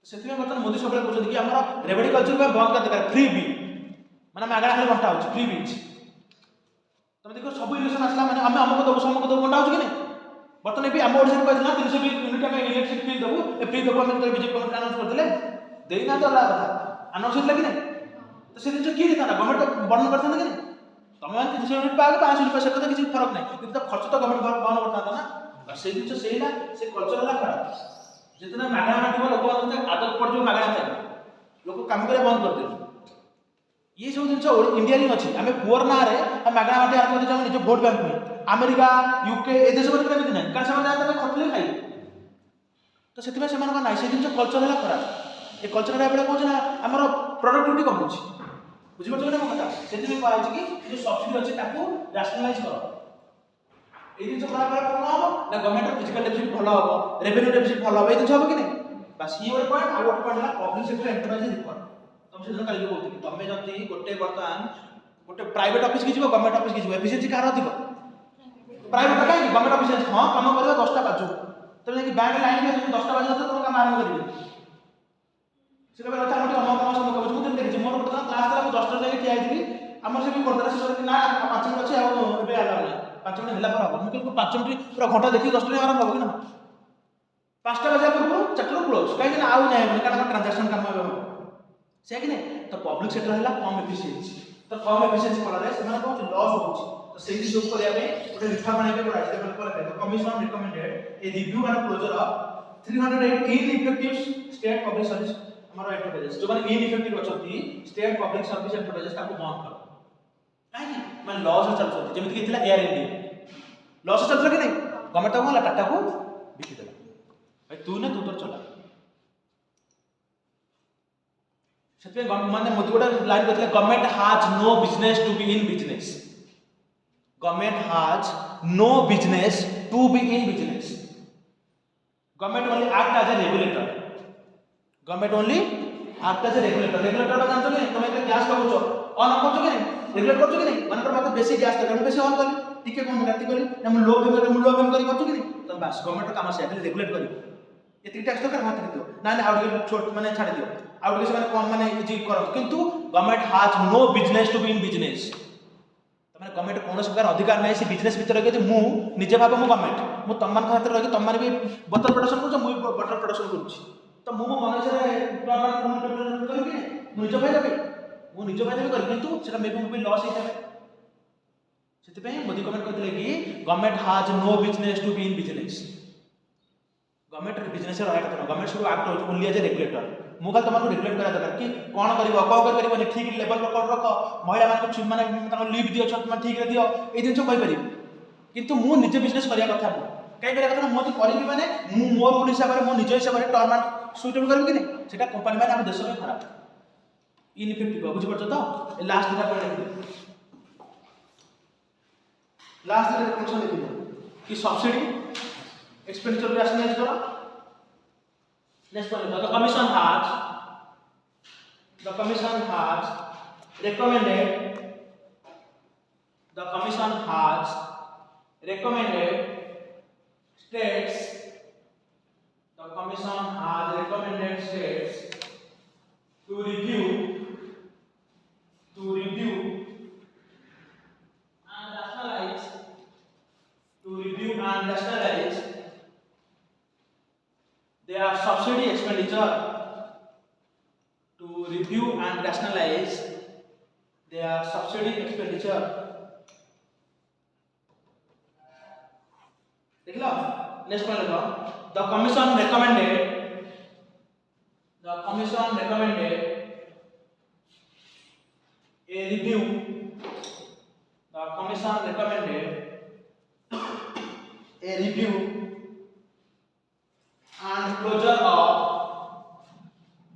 से बर्तमान मोदी सब कहते कि आम रेवेन्यू कल्चर को बंद कर दरकार फ्री बी मैंने मागଣା खाली बंटा हो फ्री बीच तुम देख सब इलेक्शन आसला मैंने आम अमुक देव समक देव बंटा हो कि नहीं बर्तमान भी आम ओडिशा कहते 300 यूनिट आम इलेक्ट्रिक फ्री देवु फ्री देवु आम बीजेपी गवर्नमेंट अनाउंस करते देना तो अलग कथा अनाउंस होता कि नहीं तो से जिन किए था गवर्नमेंट बर्णन करता कि नहीं तुम मैंने 300 यूनिट पाओ 500 रुपये से किसी फरक नहीं कितना खर्च तो गवर्नमेंट बहन करता ना से जिन से कल्चर है खराब जितना मागଣା बांट लोक आदत पड़ जाए मागଣା खाए लोक कम कर बंद कर दे ये सब जिन इंडिया ही अच्छी आम पुअर ना मागଣା बांटे आरंभ कर निज भोट बैंक में अमेरिका यूके ए देश में एमती ना कारण से खर्चले खाई तो से ना से जिन कल्चर है खराब ये कल्चर एपटे कौन ना आम प्रोडक्टिविटी कमुच बुझीपार ना मो कथा से कहुच्छी कि जो सब्सिडी अच्छे राशनलाइज कर ये जिन खराब कौन हम ना गवर्नमेंट फिजिकल डेफिसिट भल हम रेवेन्यू डेफिसिट भल हम ये जिन हम कि नहीं बस ये गोटे पॉइंट आउ गोटे पॉइंट है पब्लिक सेक्टर एंटरप्राइज रिफॉर्म तुम से कल कहती तुम जब गोटे बर्तमान गोटे प्राइवेट ऑफिस की गवर्नमेंट ऑफिस की एफिशिएंसी कार अधिक प्राइवेट कहीं गवर्नमेंट ऑफिस हाँ कम कर 10टा बाजू तुम बैंक लाइन में 10टा बाजू तुम काम आरंभ करेंगे से कहते अच्छा गोटे अमक कम समक बुझे मुझे देखिए मोर गोटे क्लास था 10टा जाए ठिया होती आम से भी करदेला से ना 5 मिनट अच्छे आगे आला ना 5 मिनट है हम मुझे 5 मिनट पूरा घंटा देखिए 10टा आरंभ हो कि ना 5टा बजे पूर्व 4टा क्लोज कहीं आउ ना कारण ट्रांजाक्शन काम से कि नहीं तो पब्लिक सेक्टर है कम एफिशिएंसी तो कम एफिशिएंसी फल से कौन लॉस हो तो से सब करने गोटे रिफॉर्म आने तो commission recommended a review and closure of 308 ineffective state public service हमारा एंटरप्राइजेस जो माने इनइफेक्टिव अछंती स्टेट पब्लिक सर्विस एंटरप्राइजेस ताको बंद कर काहे माने लॉस चलछंती जेमिति कि थिला एयर इंडिया लॉस चलछला कि नहीं गवर्नमेंट ताको टाटा को बिकी देला भाई तू ने तू तो चला से माने मोदी गोटे लाइन कहते government has no business to be in business government has no business to be in business government only act as a regulator government only act as a regulator regulator जानते नहीं तुम एक गैस लगुच on कर कि नहीं regulate कर कि नहीं मानकर मत बेसी गैस दरकार बेसी ऑन करी टिके कम राति करी ना लो फेम करी कर कि नहीं तुम बस गवर्नमेंट काम से रेगुलेट करी ये टैक्स दरकार हाथ दियो ना ना आउट छोट माने छाड़ दियो आउट के माने कम माने इजी करो किंतु government has no business to be in business तमाने गवर्नमेंट कोनो प्रकार अधिकार नै से बिजनेस भीतर के मु निजे भाबो मु गवर्नमेंट मु तमन खातिर रहि तमन भी बटर प्रोडक्शन करू मु बटर प्रोडक्शन करूची तो मु मन से गवर्नमेंट करू कि मु निजे भाई देबे मु निजे भाई देबे कर किंतु सेटा मे भी लॉस हे जाबे सेति पे मोदी गवर्नमेंट कहले कि government has no business to be in business government business रहा था गवर्नमेंट शुरू act only as a regulator मुझे तुमको रेगुलेट करा दरकार कि कौन कर कौन कर ठीक लेवल कर रख महिला माने लिव दियो तुम ठीक दियो ये जिन कहीपर कितु मु निजे बिजनेस करने कथा कहीं करा कथा मुझे करी मैंने मोर रूल हिसाब से मो निज हिसाब से टर्म एंड सुइटेबल करी कि नहीं सेटा कंपनी मैंने आम देश में खराब इनइफेक्टिव बुझीपार तो लास्ट दुटा पॉइंट लास्ट रे फंक्शन लिखि दो कि सब्सिडी एक्सपेंडिचर rationalize करो next one the commission has recommended states to review and rationalize their subsidy expenditure देख लो नेक्स्ट वन देखो the commission recommended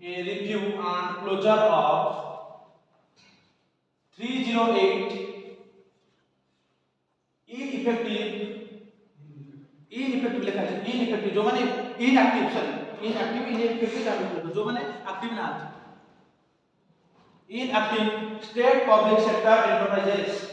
a review and closure of 308 ineffective लिखा है ineffective जो माने inactive जो माने एक्टिव ना inactive state public sector enterprises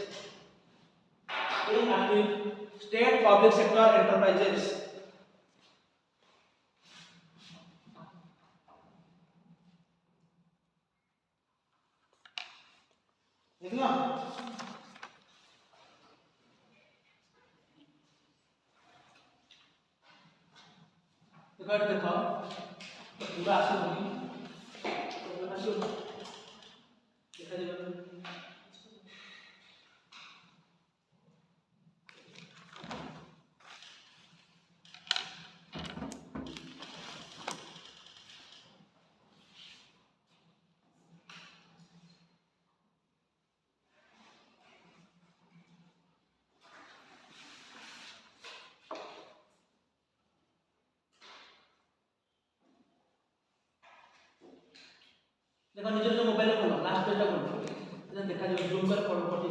देखना देखो पूरा आसो होगी देखा जाएगा देखो निजे जो मोबाइल खोलो लास्ट पेज खोलो इधर देखा जाए जूम कर पढ़ो खोलो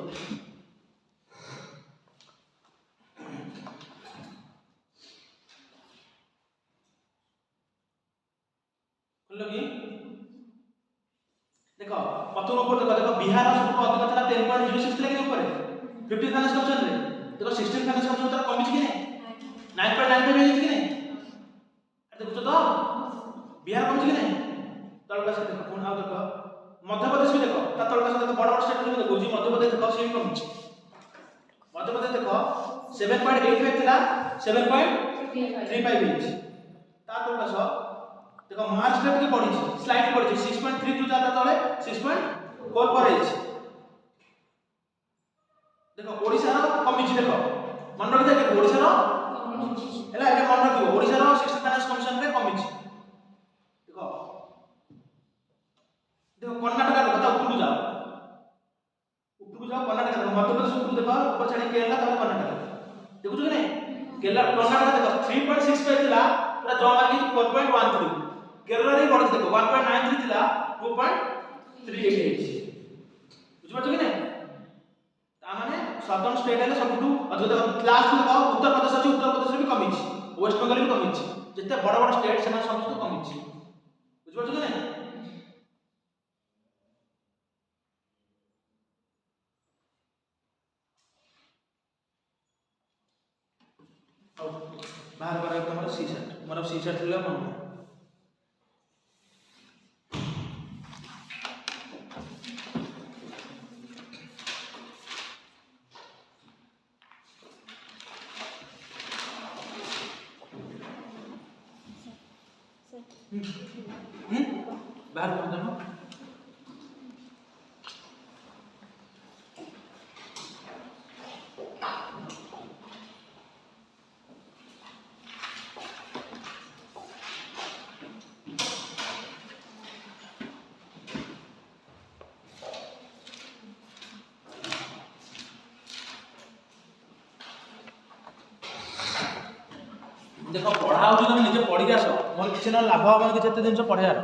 की देखो प्रथम ऊपर देखो बिहार सबको अधिक था 10.06 लेकिन ऊपर 15 फाइनेंस कमीशन रे देखो 16 फाइनेंस कमीशन तर कमी कि नहीं 9.95 हो कि नहीं अरे देखो तो बिहार कमी कि नहीं तळका से देखो पुन आ देखो मध्य प्रदेश भी देखो ता तळका से देखो बड़ बड़ स्टेट में देखो जी मध्य प्रदेश देखो से भी कमी मध्य प्रदेश देखो 7.85 थिला 7.35 होइछ ता तळका से देखो मार्च स्टेट की बढ़ी स्लाइड बढ़ी 6.32 जाता तळे 6.4 पर होइछ देखो ओडिसा रो कमी देखो मन रखि देखो ओडिसा रो एला एटा मन रखिबो ओडिसा रो 16 फाइनेंस कमीशन रे कमी देखो कर्नाटक देखो ता ऊपर को जाओ कर्नाटक देखो मध्य प्रदेश ऊपर देखो ऊपर छाड़ी केरला तब कर्नाटक देखो कि नहीं केरला कर्नाटक देखो 3.65 थिला पूरा जमा मार्क 4.13 केरला रे बढ़ी देखो 1.93 थिला 2.38 बुझ पाछो कि नहीं ता माने साउथर्न स्टेट है सबटू अधिक देखो लास्ट देखो उत्तर प्रदेश अछि उत्तर प्रदेश भी कमी छी वेस्ट बंगाल भी कमी छी जते बड़ बड़ स्टेट सेना समस्त कमी छी बुझ पाछो कि नहीं बाहर बाहर तुम्हारा सी सेट मतलब सी सेट ले मन बाहर कर देना देखो पढ़ा हो तुम निजे पढ़ी आस मोर किसी ना लाभ हम किसी जिन पढ़ार